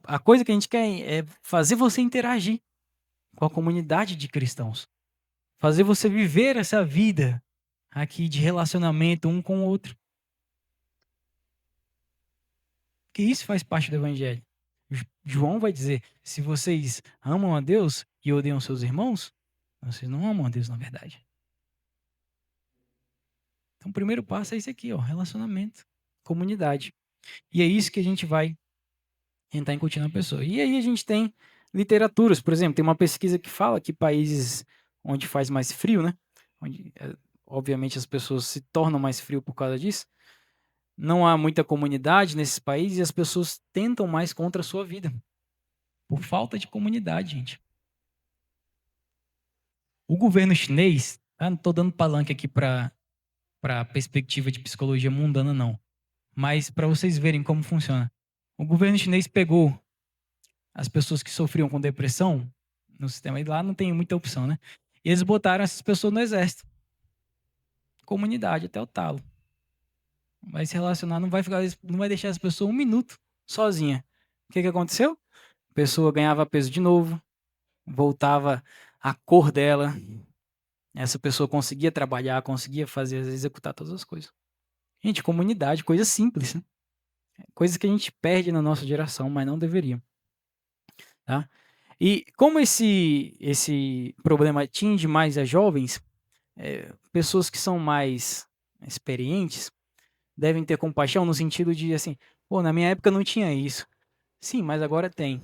a coisa que a gente quer é fazer você interagir com a comunidade de cristãos. Fazer você viver essa vida aqui de relacionamento um com o outro. Porque isso faz parte do evangelho. João vai dizer, se vocês amam a Deus e odeiam seus irmãos, vocês não amam a Deus na verdade. Então o primeiro passo é esse aqui, ó, relacionamento, comunidade. E é isso que a gente vai tentar incutir na pessoa. E aí a gente tem literaturas, por exemplo, tem uma pesquisa que fala que países onde faz mais frio, né? Onde, obviamente, as pessoas se tornam mais frio por causa disso. Não há muita comunidade nesses países e as pessoas tentam mais contra a sua vida. Por falta de comunidade, gente. O governo chinês, não estou dando palanque aqui para a perspectiva de psicologia mundana, não. Mas para vocês verem como funciona. O governo chinês pegou as pessoas que sofriam com depressão no sistema, e lá não tem muita opção, né? E eles botaram essas pessoas no exército. Comunidade até o talo. vai se relacionar, não vai deixar essa pessoa um minuto sozinha. O que que aconteceu? A pessoa ganhava peso de novo, voltava a cor dela, essa pessoa conseguia trabalhar, conseguia fazer, executar todas as coisas. Gente, comunidade, coisa simples, né? Coisas que a gente perde na nossa geração, mas não deveria, tá? E como esse problema atinge mais as jovens, pessoas que são mais experientes devem ter compaixão no sentido de assim, pô, na minha época não tinha isso. Sim, mas agora tem.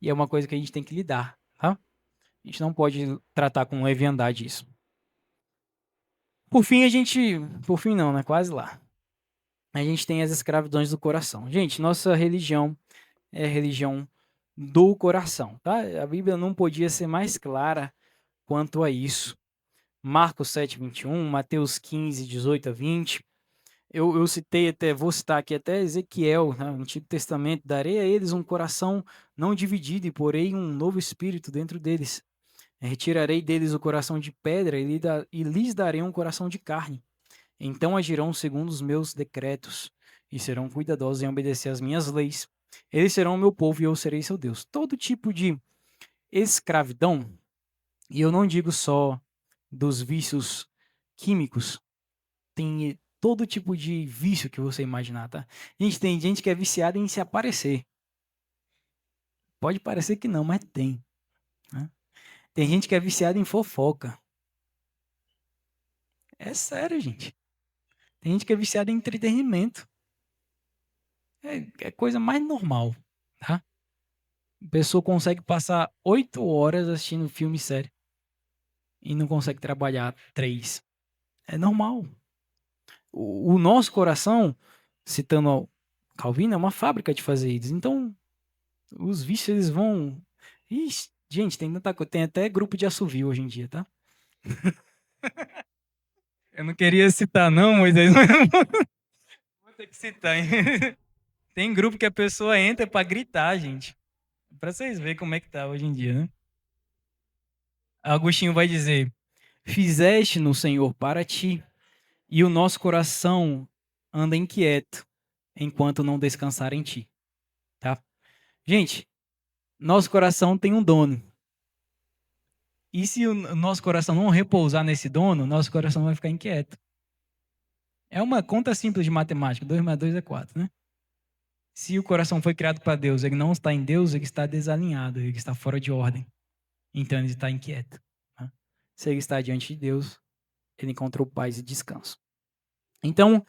E é uma coisa que a gente tem que lidar, tá? A gente não pode tratar com leviandade isso. Por fim, por fim não, né? Quase lá. A gente tem as escravidões do coração. Gente, nossa religião é a religião do coração, tá? A Bíblia não podia ser mais clara quanto a isso. Marcos 7:21, Mateus 15:18-20. Eu citei até, vou citar aqui até Ezequiel, né, no Antigo Testamento: darei a eles um coração não dividido e porei um novo espírito dentro deles. Retirarei deles o coração de pedra e lhes darei um coração de carne. Então agirão segundo os meus decretos e serão cuidadosos em obedecer às minhas leis. Eles serão o meu povo e eu serei seu Deus. Todo tipo de escravidão, e eu não digo só dos vícios químicos, tem todo tipo de vício que você imaginar, tá? Gente, tem gente que é viciada em se aparecer. Pode parecer que não, mas tem, né? Tem gente que é viciada em fofoca. É sério, gente. Tem gente que é viciada em entretenimento. É coisa mais normal, tá? A pessoa consegue passar 8 horas assistindo filme e série e não consegue trabalhar 3. É normal. O nosso coração, citando Calvino, é uma fábrica de fazer isso. Então, os vícios, eles vão... Ixi, gente, tem tanta coisa. Tem até grupo de assovio hoje em dia, tá? Eu não queria citar, não, Moisés, mas vou ter que citar, hein? Tem grupo que a pessoa entra pra gritar, gente. Pra vocês verem como é que tá hoje em dia, né? Agostinho vai dizer: fizeste no Senhor para ti, e o nosso coração anda inquieto, enquanto não descansar em ti, tá? Gente, nosso coração tem um dono. E se o nosso coração não repousar nesse dono, nosso coração vai ficar inquieto. É uma conta simples de matemática. 2 mais 2 é 4, né? Se o coração foi criado para Deus, ele não está em Deus, ele está desalinhado, ele está fora de ordem. Então ele está inquieto. Tá? Se ele está diante de Deus, ele encontrou paz e descanso. Então,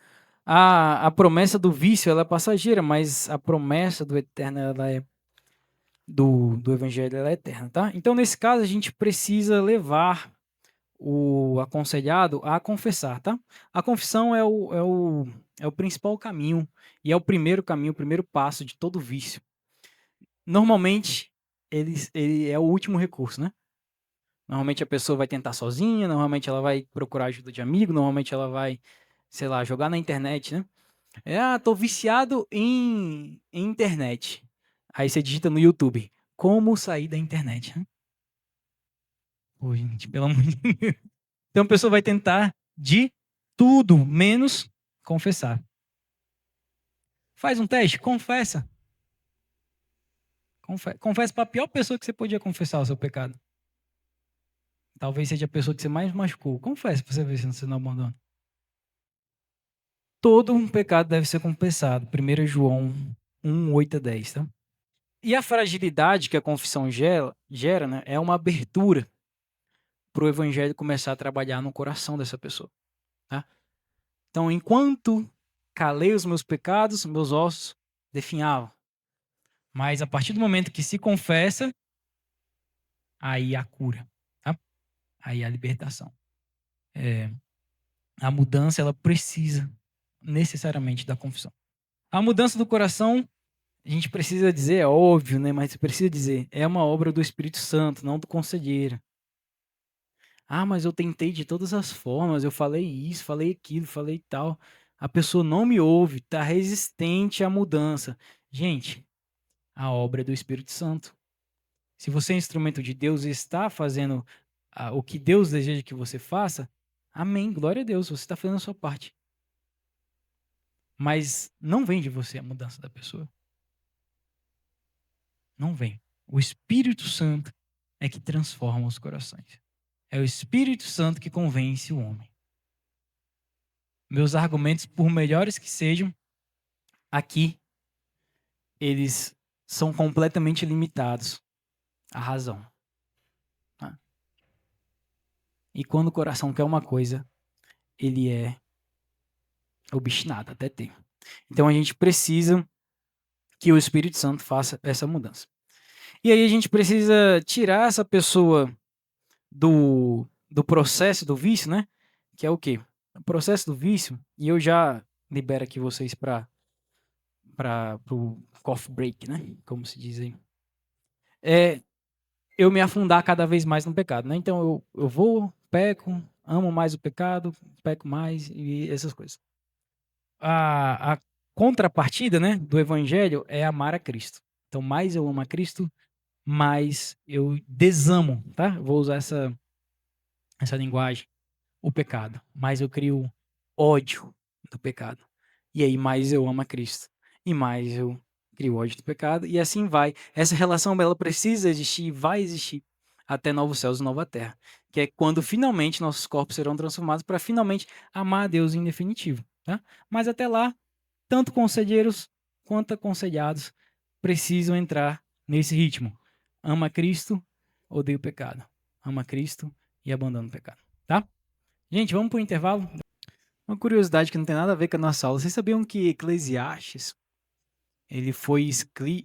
a promessa do vício ela é passageira, mas a promessa do eterno ela é do evangelho ela é eterna, tá? Então, nesse caso, a gente precisa levar o aconselhado a confessar, tá? A confissão é o principal caminho e é o primeiro caminho, o primeiro passo de todo vício. Normalmente, ele é o último recurso, né? Normalmente a pessoa vai tentar sozinha, normalmente ela vai procurar ajuda de amigo, normalmente ela vai, sei lá, jogar na internet, né? Tô viciado em internet. Aí você digita no YouTube, como sair da internet, né? Pô, gente, pelo amor de Deus. Então a pessoa vai tentar de tudo, menos confessar. Faz um teste, confessa. Confessa para a pior pessoa que você podia confessar o seu pecado. Talvez seja a pessoa que você mais machucou. Confessa para você ver se você não abandona. Todo um pecado deve ser confessado. 1 João 1, 8-10, tá? E a fragilidade que a confissão gera, né, é uma abertura para o evangelho começar a trabalhar no coração dessa pessoa. Tá? Então, enquanto calei os meus pecados, meus ossos definhavam. Mas a partir do momento que se confessa, aí a cura, tá? Aí a libertação. A mudança, ela precisa necessariamente da confissão. A mudança do coração, a gente precisa dizer, é óbvio, né? Mas precisa dizer, é uma obra do Espírito Santo, não do conselheiro. Mas eu tentei de todas as formas, eu falei isso, falei aquilo, falei tal. A pessoa não me ouve, está resistente à mudança. Gente, a obra é do Espírito Santo. Se você é instrumento de Deus e está fazendo o que Deus deseja que você faça, amém, glória a Deus, você está fazendo a sua parte. Mas não vem de você a mudança da pessoa. Não vem. O Espírito Santo é que transforma os corações. É o Espírito Santo que convence o homem. Meus argumentos, por melhores que sejam, aqui, eles são completamente limitados à razão. Tá? E quando o coração quer uma coisa, ele é obstinado até ter. Então a gente precisa que o Espírito Santo faça essa mudança. E aí a gente precisa tirar essa pessoa do processo do vício, né? Que é o quê? O processo do vício, e eu já libero aqui vocês para o coffee break, né? Como se diz aí. É eu me afundar cada vez mais no pecado, né? Então eu vou, peco, amo mais o pecado, peco mais e essas coisas. A contrapartida, né, do evangelho é amar a Cristo. Então, mais eu amo a Cristo, mais eu desamo, tá? Vou usar essa linguagem, o pecado. Mais eu crio ódio do pecado. E aí, mais eu amo a Cristo. E mais eu crio ódio do pecado. E assim vai. Essa relação, ela precisa existir e vai existir até novos céus e nova terra. Que é quando finalmente nossos corpos serão transformados para finalmente amar a Deus em definitivo. Tá? Mas até lá, tanto conselheiros quanto aconselhados precisam entrar nesse ritmo. Ama Cristo, odeia o pecado. Ama Cristo e abandona o pecado. Tá? Gente, vamos para o intervalo? Uma curiosidade que não tem nada a ver com a nossa aula. Vocês sabiam que Eclesiastes ele foi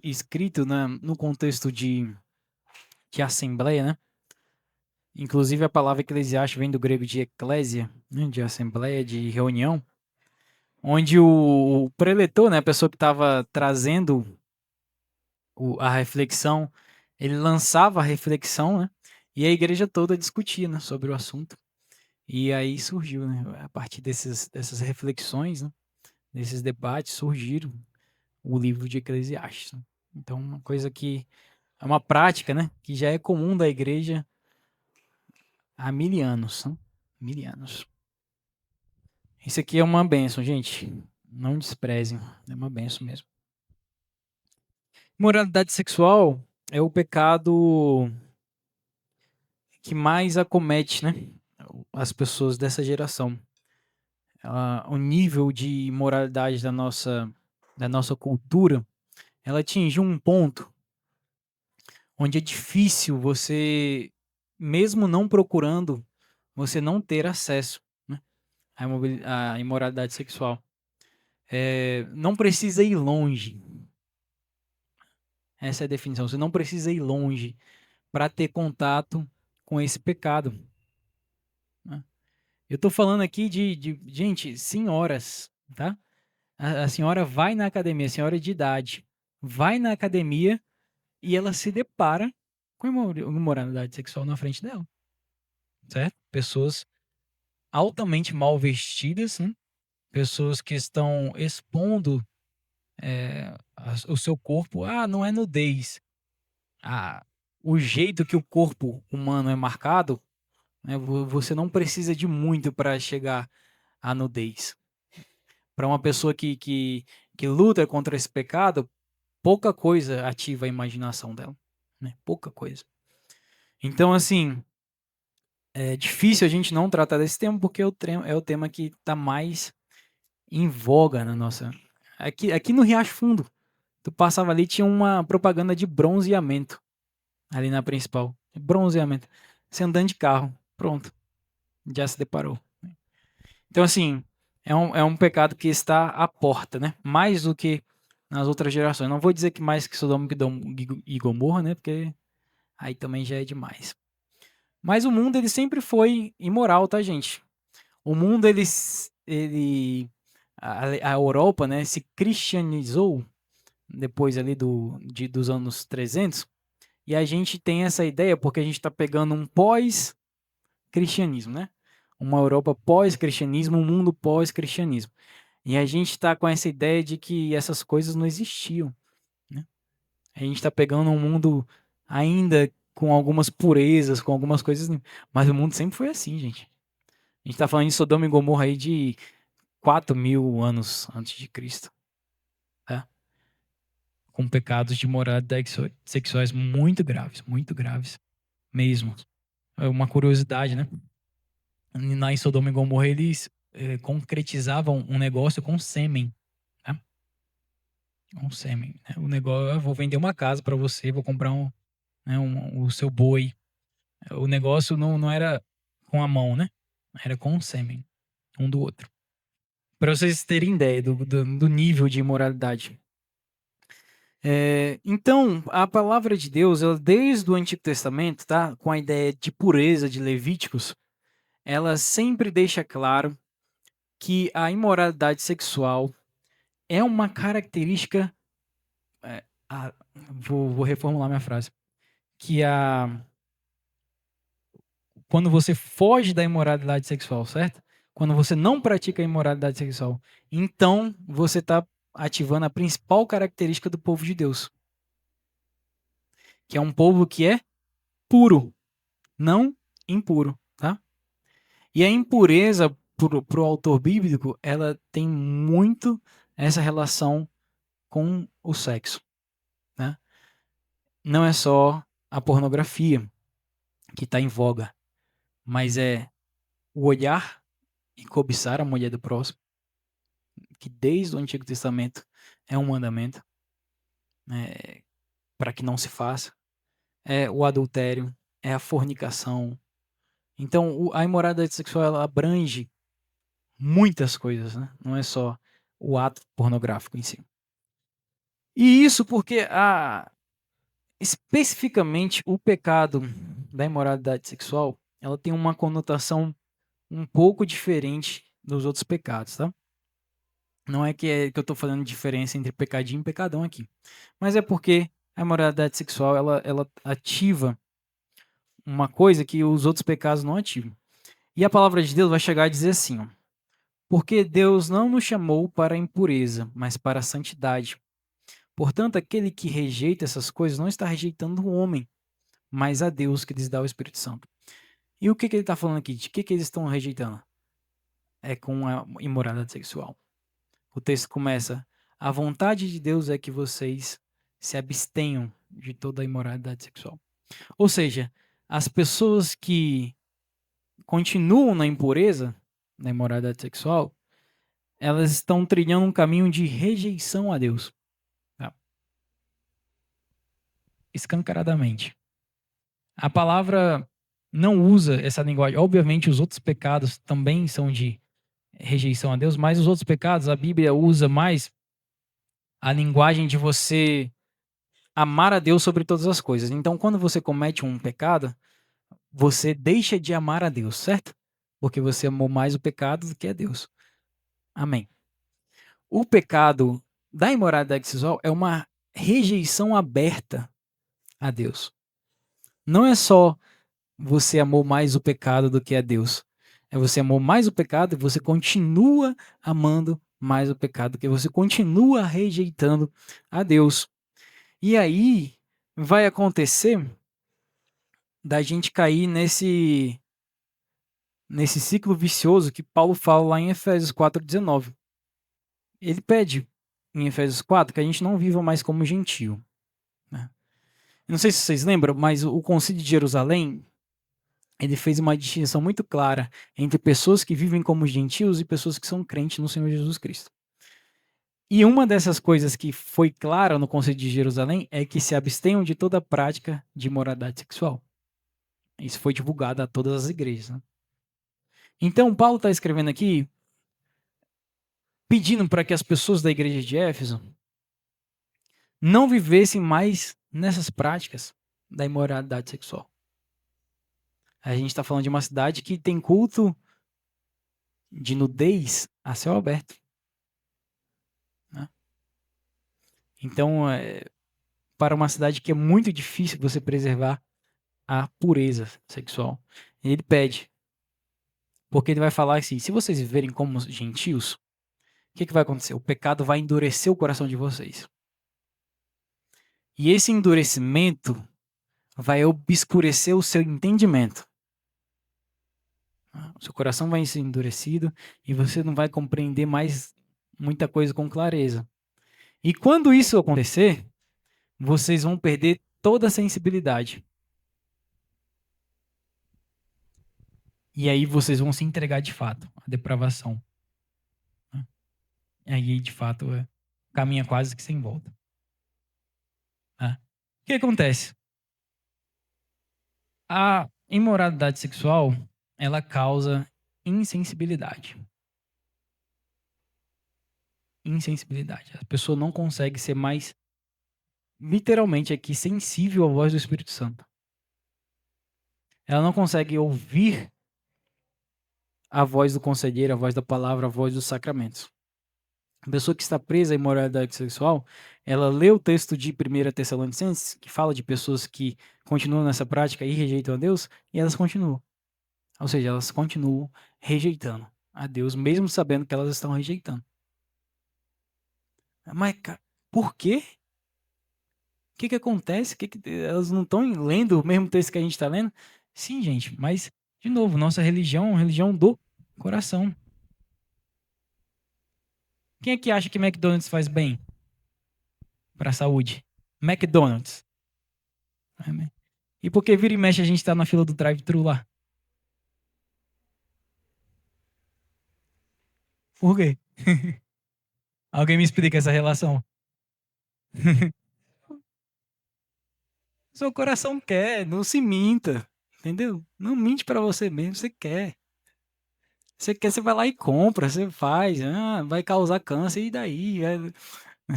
escrito no contexto de assembleia, né? Inclusive a palavra Eclesiastes vem do grego de eclésia, né? De assembleia, de reunião, onde o preletor, né, a pessoa que estava trazendo a reflexão, ele lançava a reflexão, né? E a igreja toda discutia, né, sobre o assunto. E aí surgiu, né, a partir dessas reflexões, né, desses debates, surgiram o livro de Eclesiastes. Então, uma coisa que é uma prática, né, que já é comum da igreja há 1000 anos. Né? 1000 anos. Isso aqui é uma bênção, gente. Não desprezem. É uma bênção mesmo. Moralidade sexual é o pecado que mais acomete, né, as pessoas dessa geração. O nível de moralidade da nossa cultura, ela atingiu um ponto onde é difícil você, mesmo não procurando, você não ter acesso, né, à imoralidade sexual. Não precisa ir longe. Essa é a definição. Você não precisa ir longe para ter contato com esse pecado. Né? Eu estou falando aqui gente, senhoras, tá? A senhora vai na academia, a senhora de idade, vai na academia e ela se depara com imoralidade sexual na frente dela, certo? Pessoas altamente mal vestidas, né? Pessoas que estão expondo o seu corpo. Não é nudez. O jeito que o corpo humano é marcado, né, você não precisa de muito para chegar à nudez. Para uma pessoa que luta contra esse pecado, pouca coisa ativa a imaginação dela, né? Pouca coisa. Então, assim, é difícil a gente não tratar desse tema porque é o tema que está mais em voga na nossa... Aqui no Riacho Fundo, tu passava ali, tinha uma propaganda de bronzeamento ali na principal. Bronzeamento. Você andando de carro, pronto. Já se deparou. Então, assim, é um pecado que está à porta, né? Mais do que nas outras gerações. Não vou dizer que mais que Sodoma e Gomorra, né? Porque aí também já é demais. Mas o mundo, ele sempre foi imoral, tá, gente? O mundo, a Europa, né, se cristianizou depois ali dos anos 300, e a gente tem essa ideia porque a gente está pegando um pós-cristianismo, né? Uma Europa pós-cristianismo, um mundo pós-cristianismo. E a gente está com essa ideia de que essas coisas não existiam, né? A gente está pegando um mundo ainda com algumas purezas, com algumas coisas, mas o mundo sempre foi assim, gente. A gente está falando de Sodoma e Gomorra aí de 4.000 anos antes de Cristo, tá? Com pecados de imoralidade sexuais muito graves mesmo. É uma curiosidade, né? Lá em Sodoma e Gomorra, eles concretizavam um negócio com sêmen, tá? Com sêmen, né? O negócio, eu vou vender uma casa para você, vou comprar o seu boi. O negócio não era com a mão, né? Era com o sêmen, um do outro. Para vocês terem ideia do nível de imoralidade. Então, a palavra de Deus, ela, desde o Antigo Testamento, tá? Com a ideia de pureza de Levíticos, ela sempre deixa claro que a imoralidade sexual é uma característica. é, a- vou reformular minha frase. Que quando você foge da imoralidade sexual, certo? Quando você não pratica a imoralidade sexual, então você está ativando a principal característica do povo de Deus, que é um povo que é puro, não impuro, tá? E a impureza, para o autor bíblico, ela tem muito essa relação com o sexo, né? Não é só a pornografia que está em voga, mas é o olhar e cobiçar a mulher do próximo, que desde o Antigo Testamento é um mandamento, né, para que não se faça. É o adultério, é a fornicação. Então, a imoralidade sexual ela abrange muitas coisas, né? Não é só o ato pornográfico em si. E isso porque especificamente o pecado da imoralidade sexual, ela tem uma conotação um pouco diferente dos outros pecados, tá? Não é que eu estou falando de diferença entre pecadinho e pecadão aqui, mas é porque a imoralidade sexual ela ativa uma coisa que os outros pecados não ativam. E a palavra de Deus vai chegar a dizer assim, ó, porque Deus não nos chamou para a impureza, mas para a santidade. Portanto, aquele que rejeita essas coisas não está rejeitando o homem, mas a Deus que lhes dá o Espírito Santo. E o que ele está falando aqui? De que eles estão rejeitando? É com a imoralidade sexual. O texto começa: a vontade de Deus é que vocês se abstenham de toda a imoralidade sexual. Ou seja, as pessoas que continuam na impureza, na imoralidade sexual, elas estão trilhando um caminho de rejeição a Deus. Tá? Escancaradamente. A palavra não usa essa linguagem. Obviamente, os outros pecados também são de rejeição a Deus, mas os outros pecados, a Bíblia usa mais a linguagem de você amar a Deus sobre todas as coisas. Então, quando você comete um pecado, você deixa de amar a Deus, certo? Porque você amou mais o pecado do que a Deus. Amém. O pecado da imoralidade sexual é uma rejeição aberta a Deus. Não é só você amou mais o pecado do que a Deus. É você amou mais o pecado e você continua amando mais o pecado, que você continua rejeitando a Deus. E aí vai acontecer da gente cair nesse ciclo vicioso que Paulo fala lá em Efésios 4:19. Ele pede em Efésios 4 que a gente não viva mais como gentio, né? Não sei se vocês lembram, mas o Concílio de Jerusalém, ele fez uma distinção muito clara entre pessoas que vivem como gentios e pessoas que são crentes no Senhor Jesus Cristo. E uma dessas coisas que foi clara no Concílio de Jerusalém é que se abstenham de toda prática de imoralidade sexual. Isso foi divulgado a todas as igrejas, né? Então, Paulo está escrevendo aqui, pedindo para que as pessoas da igreja de Éfeso não vivessem mais nessas práticas da imoralidade sexual. A gente está falando de uma cidade que tem culto de nudez a céu aberto, né? Então, para uma cidade que é muito difícil você preservar a pureza sexual, ele pede, porque ele vai falar assim: se vocês viverem como gentios, o que vai acontecer? O pecado vai endurecer o coração de vocês. E esse endurecimento vai obscurecer o seu entendimento. O seu coração vai ser endurecido e você não vai compreender mais muita coisa com clareza. E quando isso acontecer, vocês vão perder toda a sensibilidade. E aí vocês vão se entregar de fato à depravação. Né? E aí, de fato, caminha quase que sem volta. Né? O que acontece? A imoralidade sexual, ela causa insensibilidade. Insensibilidade. A pessoa não consegue ser mais, literalmente aqui, sensível à voz do Espírito Santo. Ela não consegue ouvir a voz do conselheiro, a voz da palavra, a voz dos sacramentos. A pessoa que está presa à imoralidade sexual, ela lê o texto de 1 Tessalonicenses, que fala de pessoas que continuam nessa prática e rejeitam a Deus, e elas continuam. Ou seja, elas continuam rejeitando a Deus, mesmo sabendo que elas estão rejeitando. Mas, cara, por quê? O que acontece? Elas não estão lendo o mesmo texto que a gente está lendo? Sim, gente, mas, de novo, nossa religião é uma religião do coração. Quem é que acha que McDonald's faz bem para a saúde? McDonald's. E por que vira e mexe a gente está na fila do drive-thru lá? Por quê? Alguém me explica essa relação? Seu coração quer, não se minta, entendeu? Não mente para você mesmo, você quer. Você quer, você vai lá e compra, você faz, vai causar câncer, e daí?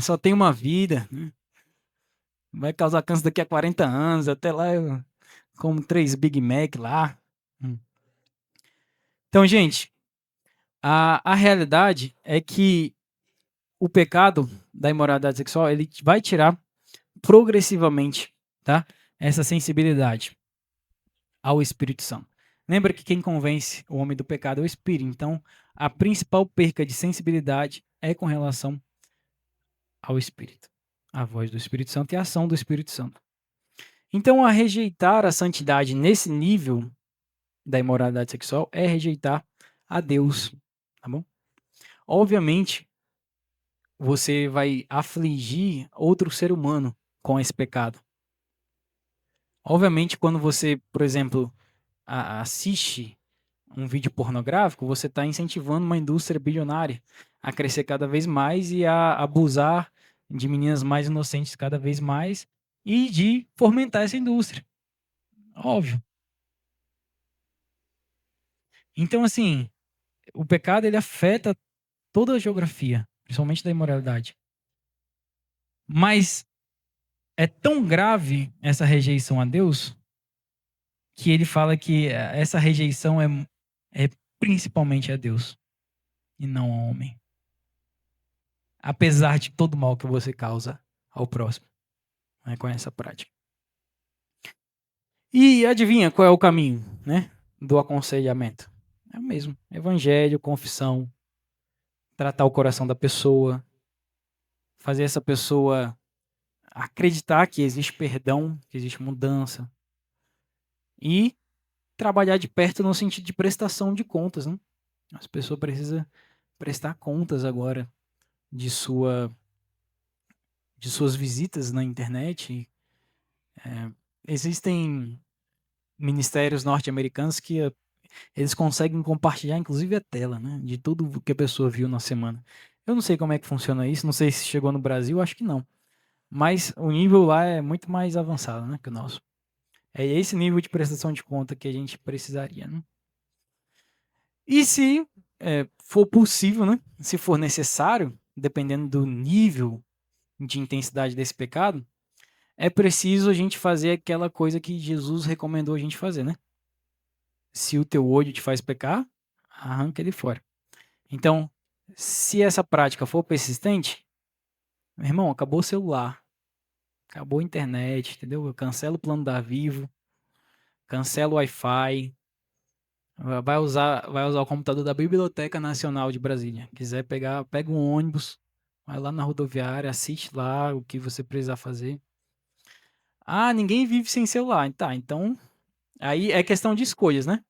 Só tem uma vida, né? Vai causar câncer daqui a 40 anos, até lá eu como 3 Big Mac lá. Então, gente, a realidade é que o pecado da imoralidade sexual, ele vai tirar progressivamente, tá? Essa sensibilidade ao Espírito Santo. Lembra que quem convence o homem do pecado é o Espírito. Então, a principal perca de sensibilidade é com relação ao Espírito. A voz do Espírito Santo e a ação do Espírito Santo. Então, a rejeitar a santidade nesse nível da imoralidade sexual é rejeitar a Deus, tá bom? Obviamente, você vai afligir outro ser humano com esse pecado. Obviamente, quando você, por exemplo, assiste um vídeo pornográfico, você está incentivando uma indústria bilionária a crescer cada vez mais e a abusar de meninas mais inocentes cada vez mais e de fomentar essa indústria. Óbvio. Então, assim, o pecado ele afeta toda a geografia, principalmente da imoralidade. Mas é tão grave essa rejeição a Deus que ele fala que essa rejeição é principalmente a Deus e não ao homem. Apesar de todo o mal que você causa ao próximo, né, com essa prática. E adivinha qual é o caminho, né, do aconselhamento? É o mesmo, evangelho, confissão, tratar o coração da pessoa, fazer essa pessoa acreditar que existe perdão, que existe mudança e trabalhar de perto no sentido de prestação de contas, né? As pessoas precisam prestar contas agora de suas visitas na internet. Existem ministérios norte-americanos que eles conseguem compartilhar, inclusive, a tela, né, de tudo que a pessoa viu na semana. Eu não sei como é que funciona isso, não sei se chegou no Brasil, acho que não. Mas o nível lá é muito mais avançado, né, que o nosso. É esse nível de prestação de conta que a gente precisaria, né? E se for possível, né, se for necessário, dependendo do nível de intensidade desse pecado, é preciso a gente fazer aquela coisa que Jesus recomendou a gente fazer, né? Se o teu olho te faz pecar, arranca ele fora. Então, se essa prática for persistente, meu irmão, acabou o celular, acabou a internet, entendeu? Eu cancelo o plano da Vivo, cancelo o Wi-Fi, vai usar o computador da Biblioteca Nacional de Brasília. Quiser pegar, pega um ônibus, vai lá na rodoviária, assiste lá o que você precisar fazer. Ah, ninguém vive sem celular. Tá, então aí é questão de escolhas, né?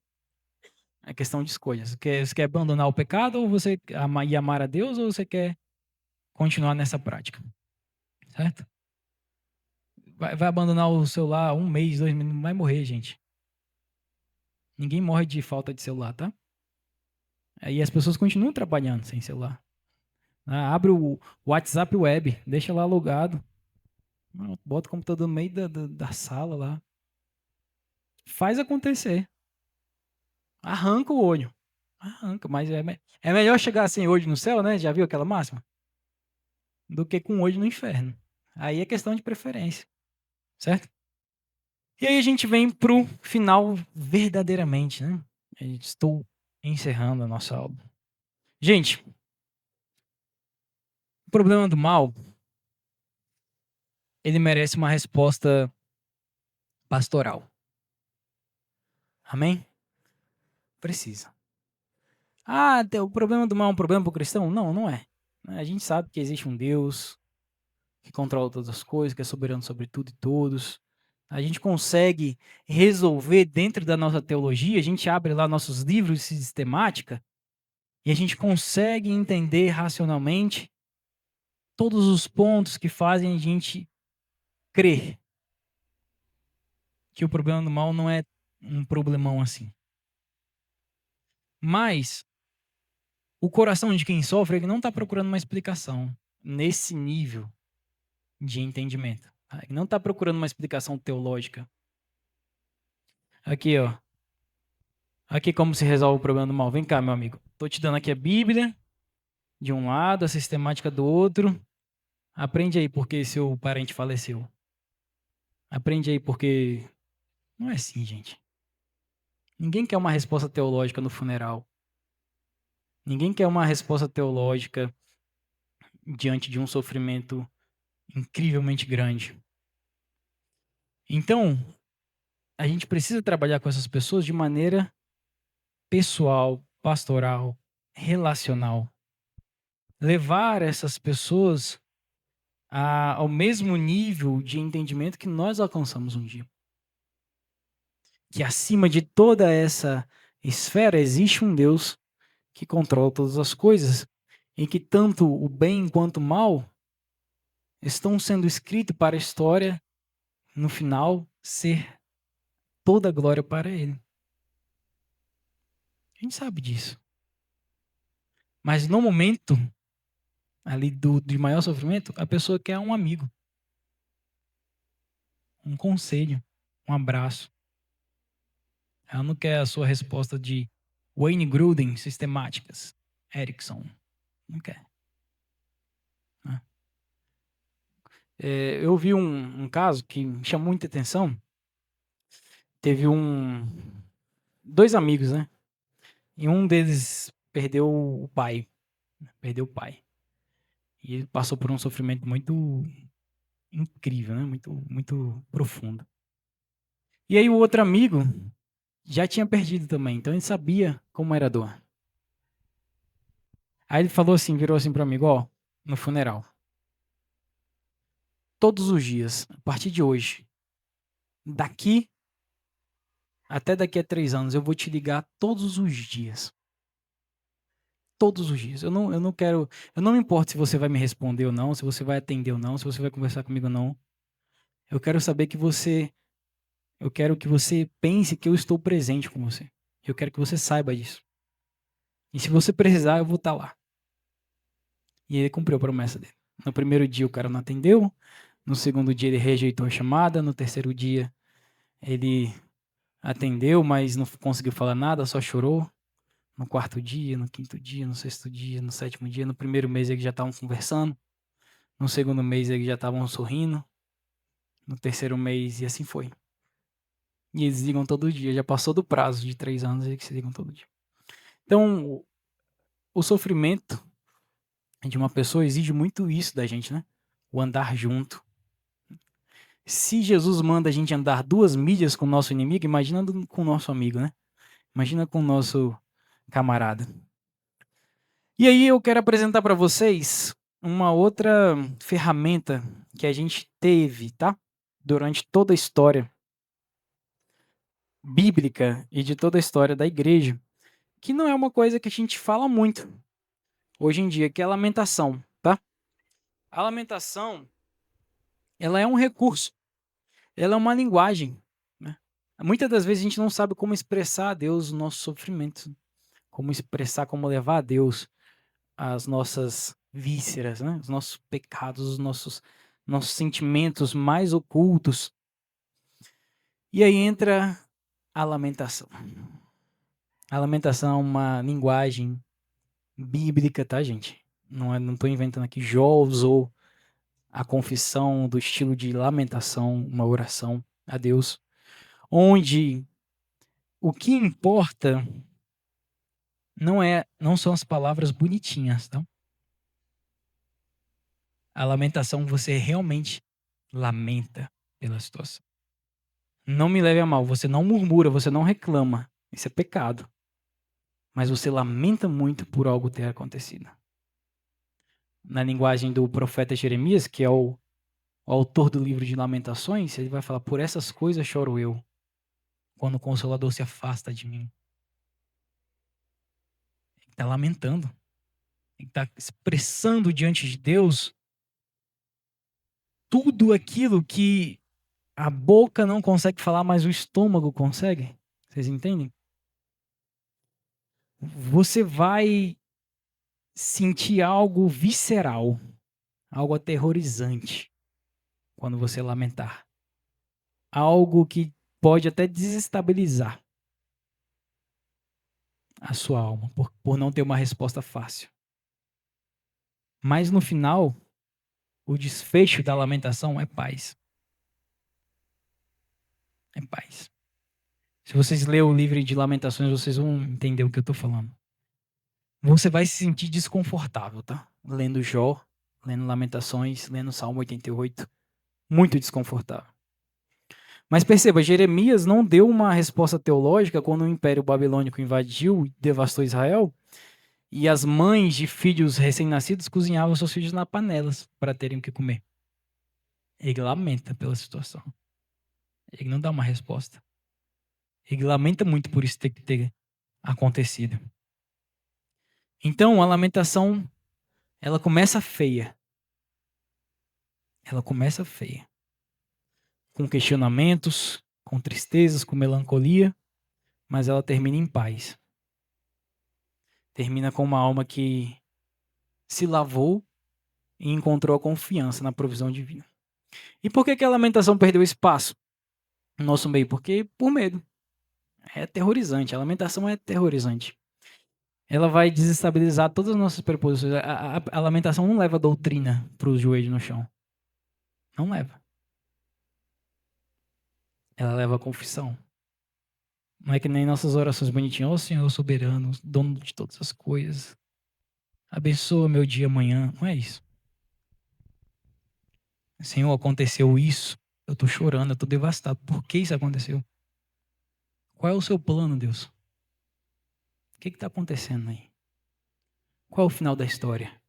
É questão de escolha. Você quer abandonar o pecado ou você e amar a Deus, ou você quer continuar nessa prática? Certo? Vai abandonar o celular 1 mês, 2 meses, não vai morrer, gente. Ninguém morre de falta de celular, tá? Aí as pessoas continuam trabalhando sem celular. Abre o WhatsApp Web, deixa lá logado. Bota o computador no meio da sala lá. Faz acontecer. Arranca o olho. Arranca, mas é melhor chegar sem olho no céu, né? Já viu aquela máxima? Do que com olho no inferno. Aí é questão de preferência, certo? E aí a gente vem pro final verdadeiramente, né? Estou encerrando a nossa aula. Gente, o problema do mal, ele merece uma resposta pastoral. Amém? Precisa. O problema do mal é um problema para o cristão? Não, não é. A gente sabe que existe um Deus que controla todas as coisas, que é soberano sobre tudo e todos. A gente consegue resolver dentro da nossa teologia, a gente abre lá nossos livros de sistemática e a gente consegue entender racionalmente todos os pontos que fazem a gente crer que o problema do mal não é um problemão assim. Mas o coração de quem sofre, ele não está procurando uma explicação nesse nível de entendimento. Ele não está procurando uma explicação teológica. Aqui, ó. Aqui como se resolve o problema do mal. Vem cá, meu amigo. Estou te dando aqui a Bíblia de um lado, a sistemática do outro. Aprende aí porque seu parente faleceu. Aprende aí porque... Não é assim, gente. Ninguém quer uma resposta teológica no funeral. Ninguém quer uma resposta teológica diante de um sofrimento incrivelmente grande. Então, a gente precisa trabalhar com essas pessoas de maneira pessoal, pastoral, relacional. Levar essas pessoas ao mesmo nível de entendimento que nós alcançamos um dia. Que acima de toda essa esfera existe um Deus que controla todas as coisas, em que tanto o bem quanto o mal estão sendo escritos para a história, no final, ser toda a glória para Ele. A gente sabe disso. Mas no momento ali de maior sofrimento, a pessoa quer um amigo, um conselho, um abraço. Ela não quer a sua resposta de Wayne Gruden, sistemáticas, Erickson. Não quer. Eu vi um caso que me chamou muita atenção. Teve dois amigos, né? E um deles perdeu o pai. E ele passou por um sofrimento muito incrível, né? Muito, muito profundo. E aí o outro amigo já tinha perdido também, então ele sabia como era a dor. Aí ele falou assim, virou assim para o amigo, ó, no funeral. Todos os dias, a partir de hoje, até daqui a 3 anos, eu vou te ligar todos os dias. Todos os dias. Eu não quero, eu não me importo se você vai me responder ou não, se você vai atender ou não, se você vai conversar comigo ou não. Eu quero saber eu quero que você pense que eu estou presente com você. Eu quero que você saiba disso. E se você precisar, eu vou estar lá. E ele cumpriu a promessa dele. No primeiro dia o cara não atendeu, no segundo dia ele rejeitou a chamada, no terceiro dia ele atendeu, mas não conseguiu falar nada, só chorou. No quarto dia, no quinto dia, no sexto dia, no sétimo dia, no primeiro mês eles já estavam conversando, no segundo mês eles já estavam sorrindo, no terceiro mês e assim foi. E eles ligam todo dia, já passou do prazo de 3 anos e eles se ligam todo dia. Então, o sofrimento de uma pessoa exige muito isso da gente, né? O andar junto. Se Jesus manda a gente andar 2 milhas com o nosso inimigo, imagina com o nosso amigo, né? Imagina com o nosso camarada. E aí eu quero apresentar para vocês uma outra ferramenta que a gente teve, tá? Durante toda a história bíblica e de toda a história da igreja, que não é uma coisa que a gente fala muito hoje em dia, que é a lamentação, tá? A lamentação, ela é um recurso, ela é uma linguagem, né? Muitas das vezes a gente não sabe como expressar a Deus o nosso sofrimento, como expressar, como levar a Deus as nossas vísceras, né? Os nossos pecados, os nossos sentimentos mais ocultos. E aí entra a lamentação. A lamentação é uma linguagem bíblica, tá, gente? Não estou inventando aqui. Jó usou a confissão do estilo de lamentação, uma oração a Deus, onde o que importa não são as palavras bonitinhas, tá? A lamentação, você realmente lamenta pela situação. Não me leve a mal, você não murmura, você não reclama. Isso é pecado. Mas você lamenta muito por algo ter acontecido. Na linguagem do profeta Jeremias, que é o autor do livro de Lamentações, ele vai falar: por essas coisas choro eu, quando o Consolador se afasta de mim. Ele está lamentando. Ele está expressando diante de Deus tudo aquilo que a boca não consegue falar, mas o estômago consegue. Vocês entendem? Você vai sentir algo visceral, algo aterrorizante quando você lamentar. Algo que pode até desestabilizar a sua alma, por não ter uma resposta fácil. Mas no final, o desfecho da lamentação é paz. É paz. Se vocês lerem o livro de Lamentações, vocês vão entender o que eu estou falando. Você vai se sentir desconfortável, tá? Lendo Jó, lendo Lamentações, lendo Salmo 88. Muito desconfortável. Mas perceba, Jeremias não deu uma resposta teológica quando o Império Babilônico invadiu e devastou Israel, e as mães de filhos recém-nascidos cozinhavam seus filhos nas panelas para terem o que comer. Ele lamenta pela situação. Ele não dá uma resposta. Ele lamenta muito por isso ter acontecido. Então, a lamentação, ela começa feia. Ela começa feia. Com questionamentos, com tristezas, com melancolia, mas ela termina em paz. Termina com uma alma que se lavou e encontrou a confiança na provisão divina. E por que a lamentação perdeu espaço no nosso meio? Porque por medo. É aterrorizante. A lamentação é aterrorizante. Ela vai desestabilizar todas as nossas preposições. A lamentação não leva doutrina para os joelhos no chão. Não leva. Ela leva a confissão. Não é que nem nossas orações bonitinhas. Ó Senhor soberano, dono de todas as coisas. Abençoa meu dia amanhã. Não é isso. Senhor, aconteceu isso. Eu estou chorando, eu estou devastado. Por que isso aconteceu? Qual é o seu plano, Deus? O que está acontecendo aí? Qual é o final da história?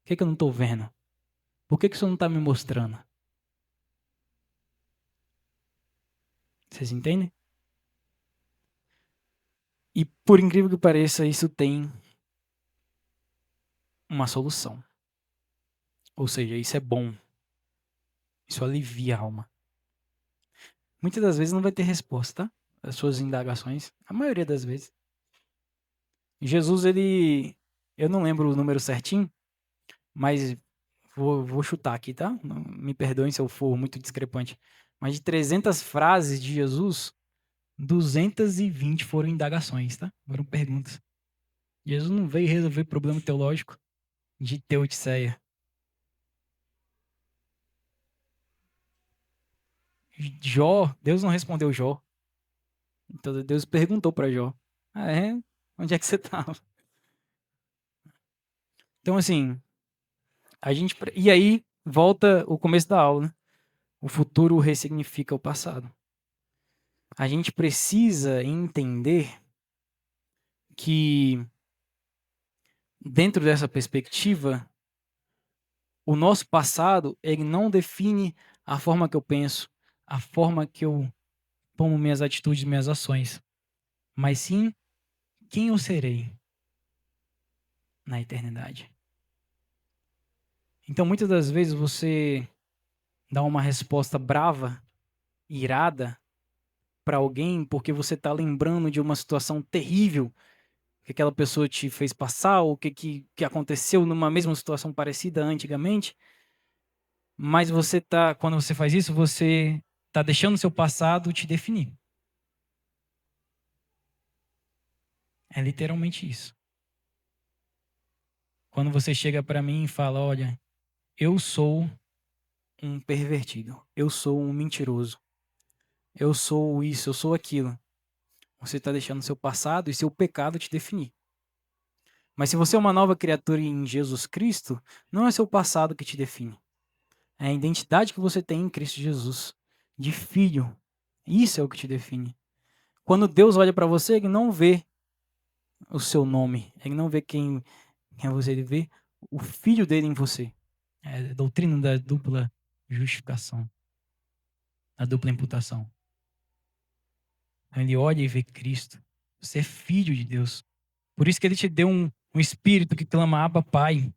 O que eu não estou vendo? Por que o Senhor não está me mostrando? Vocês entendem? E por incrível que pareça, isso tem uma solução. Ou seja, isso é bom. Isso alivia a alma. Muitas das vezes não vai ter resposta, tá? As suas indagações. A maioria das vezes. Jesus, eu não lembro o número certinho, mas vou chutar aqui, tá? Me perdoem se eu for muito discrepante. Mas de 300 frases de Jesus, 220 foram indagações, tá? Foram perguntas. Jesus não veio resolver problema teológico de teodiceia. Jó, Deus não respondeu Jó. Então Deus perguntou para Jó: ah, é? Onde é que você estava? Então, assim, e aí volta o começo da aula, né? O futuro ressignifica o passado. A gente precisa entender que, dentro dessa perspectiva, o nosso passado, ele não define a forma que eu penso, a forma que eu tomo minhas atitudes, minhas ações, mas sim quem eu serei na eternidade? Então, muitas das vezes você dá uma resposta brava, irada para alguém porque você está lembrando de uma situação terrível que aquela pessoa te fez passar ou que aconteceu numa mesma situação parecida antigamente. Mas quando você faz isso, você está deixando o seu passado te definir. É literalmente isso. Quando você chega para mim e fala, olha, eu sou um pervertido, eu sou um mentiroso, eu sou isso, eu sou aquilo. Você está deixando seu passado e seu pecado te definir. Mas se você é uma nova criatura em Jesus Cristo, não é seu passado que te define. É a identidade que você tem em Cristo Jesus, de filho. Isso é o que te define. Quando Deus olha para você, ele não vê o seu nome, ele não vê quem é você, ele vê o filho dele em você. É a doutrina da dupla justificação, a dupla imputação. Então ele olha e vê Cristo. Você é filho de Deus. Por isso que ele te deu um espírito que clama Abba, Pai.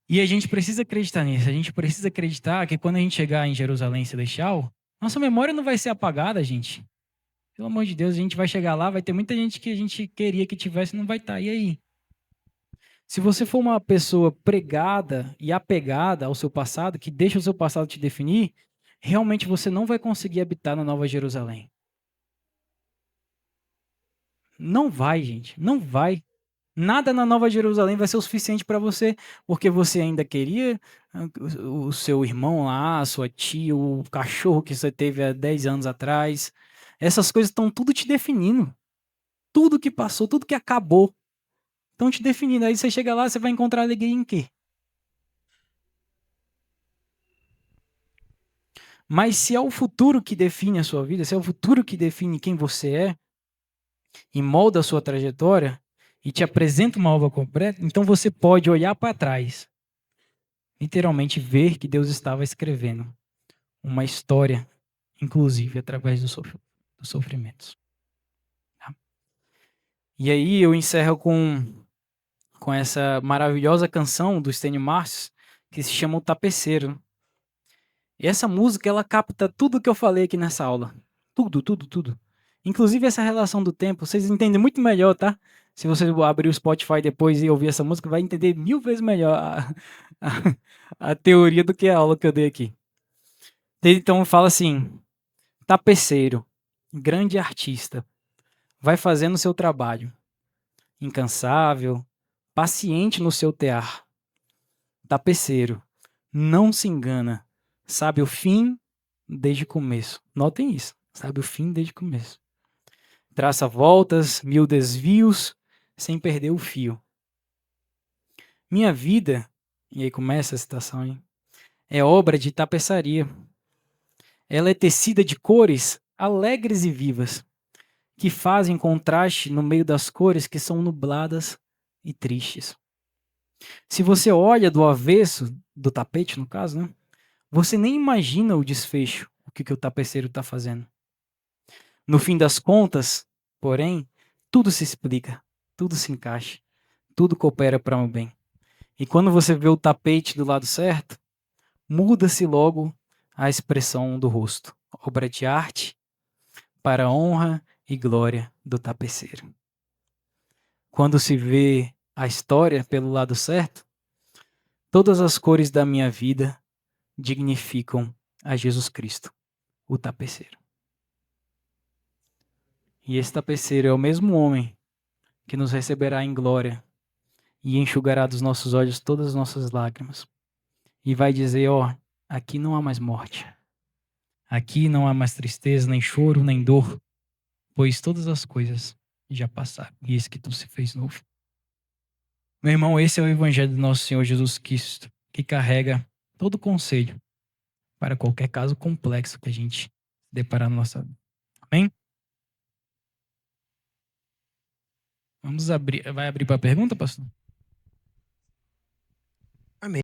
E a gente precisa acreditar nisso. A gente precisa acreditar que quando a gente chegar em Jerusalém Celestial, nossa memória não vai ser apagada, gente. Pelo amor de Deus, a gente vai chegar lá, vai ter muita gente que a gente queria que tivesse e não vai estar. E aí? Se você for uma pessoa pregada e apegada ao seu passado, que deixa o seu passado te definir, realmente você não vai conseguir habitar na Nova Jerusalém. Não vai, gente. Não vai. Nada na Nova Jerusalém vai ser o suficiente para você, porque você ainda queria o seu irmão lá, a sua tia, o cachorro que você teve há 10 anos atrás. Essas coisas estão tudo te definindo. Tudo que passou, tudo que acabou, estão te definindo. Aí você chega lá, você vai encontrar alegria em quê? Mas se é o futuro que define a sua vida, se é o futuro que define quem você é e molda a sua trajetória e te apresenta uma obra completa, então você pode olhar para trás, literalmente ver que Deus estava escrevendo uma história, inclusive através dos sofrimentos. Tá? E aí eu encerro com essa maravilhosa canção do Stênio Márcio, que se chama O Tapeceiro. E essa música, ela capta tudo que eu falei aqui nessa aula. Tudo, tudo, tudo. Inclusive essa relação do tempo, vocês entendem muito melhor, tá? Se você abrir o Spotify depois e ouvir essa música, vai entender 1000 vezes melhor a teoria do que a aula que eu dei aqui. Então fala assim, tapeceiro, grande artista, vai fazendo seu trabalho, incansável, paciente no seu tear. Tapeceiro, não se engana, sabe o fim desde o começo. Notem isso, sabe o fim desde o começo. Traça voltas, 1000 desvios, sem perder o fio. Minha vida, e aí começa a citação, hein? É obra de tapeçaria. Ela é tecida de cores alegres e vivas, que fazem contraste no meio das cores que são nubladas e tristes. Se você olha do avesso do tapete, no caso, né? Você nem imagina o desfecho, o que o tapeceiro está fazendo. No fim das contas, porém, tudo se explica, tudo se encaixa, tudo coopera para o bem. E quando você vê o tapete do lado certo, muda-se logo a expressão do rosto. Obra de arte para a honra e glória do tapeceiro. Quando se vê a história pelo lado certo, todas as cores da minha vida dignificam a Jesus Cristo, o tapeceiro. E esse tapeceiro é o mesmo homem que nos receberá em glória e enxugará dos nossos olhos todas as nossas lágrimas. E vai dizer, ó, aqui não há mais morte. Aqui não há mais tristeza, nem choro, nem dor, pois todas as coisas já passaram. E eis que tudo se fez novo. Meu irmão, esse é o evangelho do nosso Senhor Jesus Cristo, que carrega todo o conselho para qualquer caso complexo que a gente deparar na nossa vida. Amém? Vamos abrir. Vai abrir para a pergunta, pastor? Amém.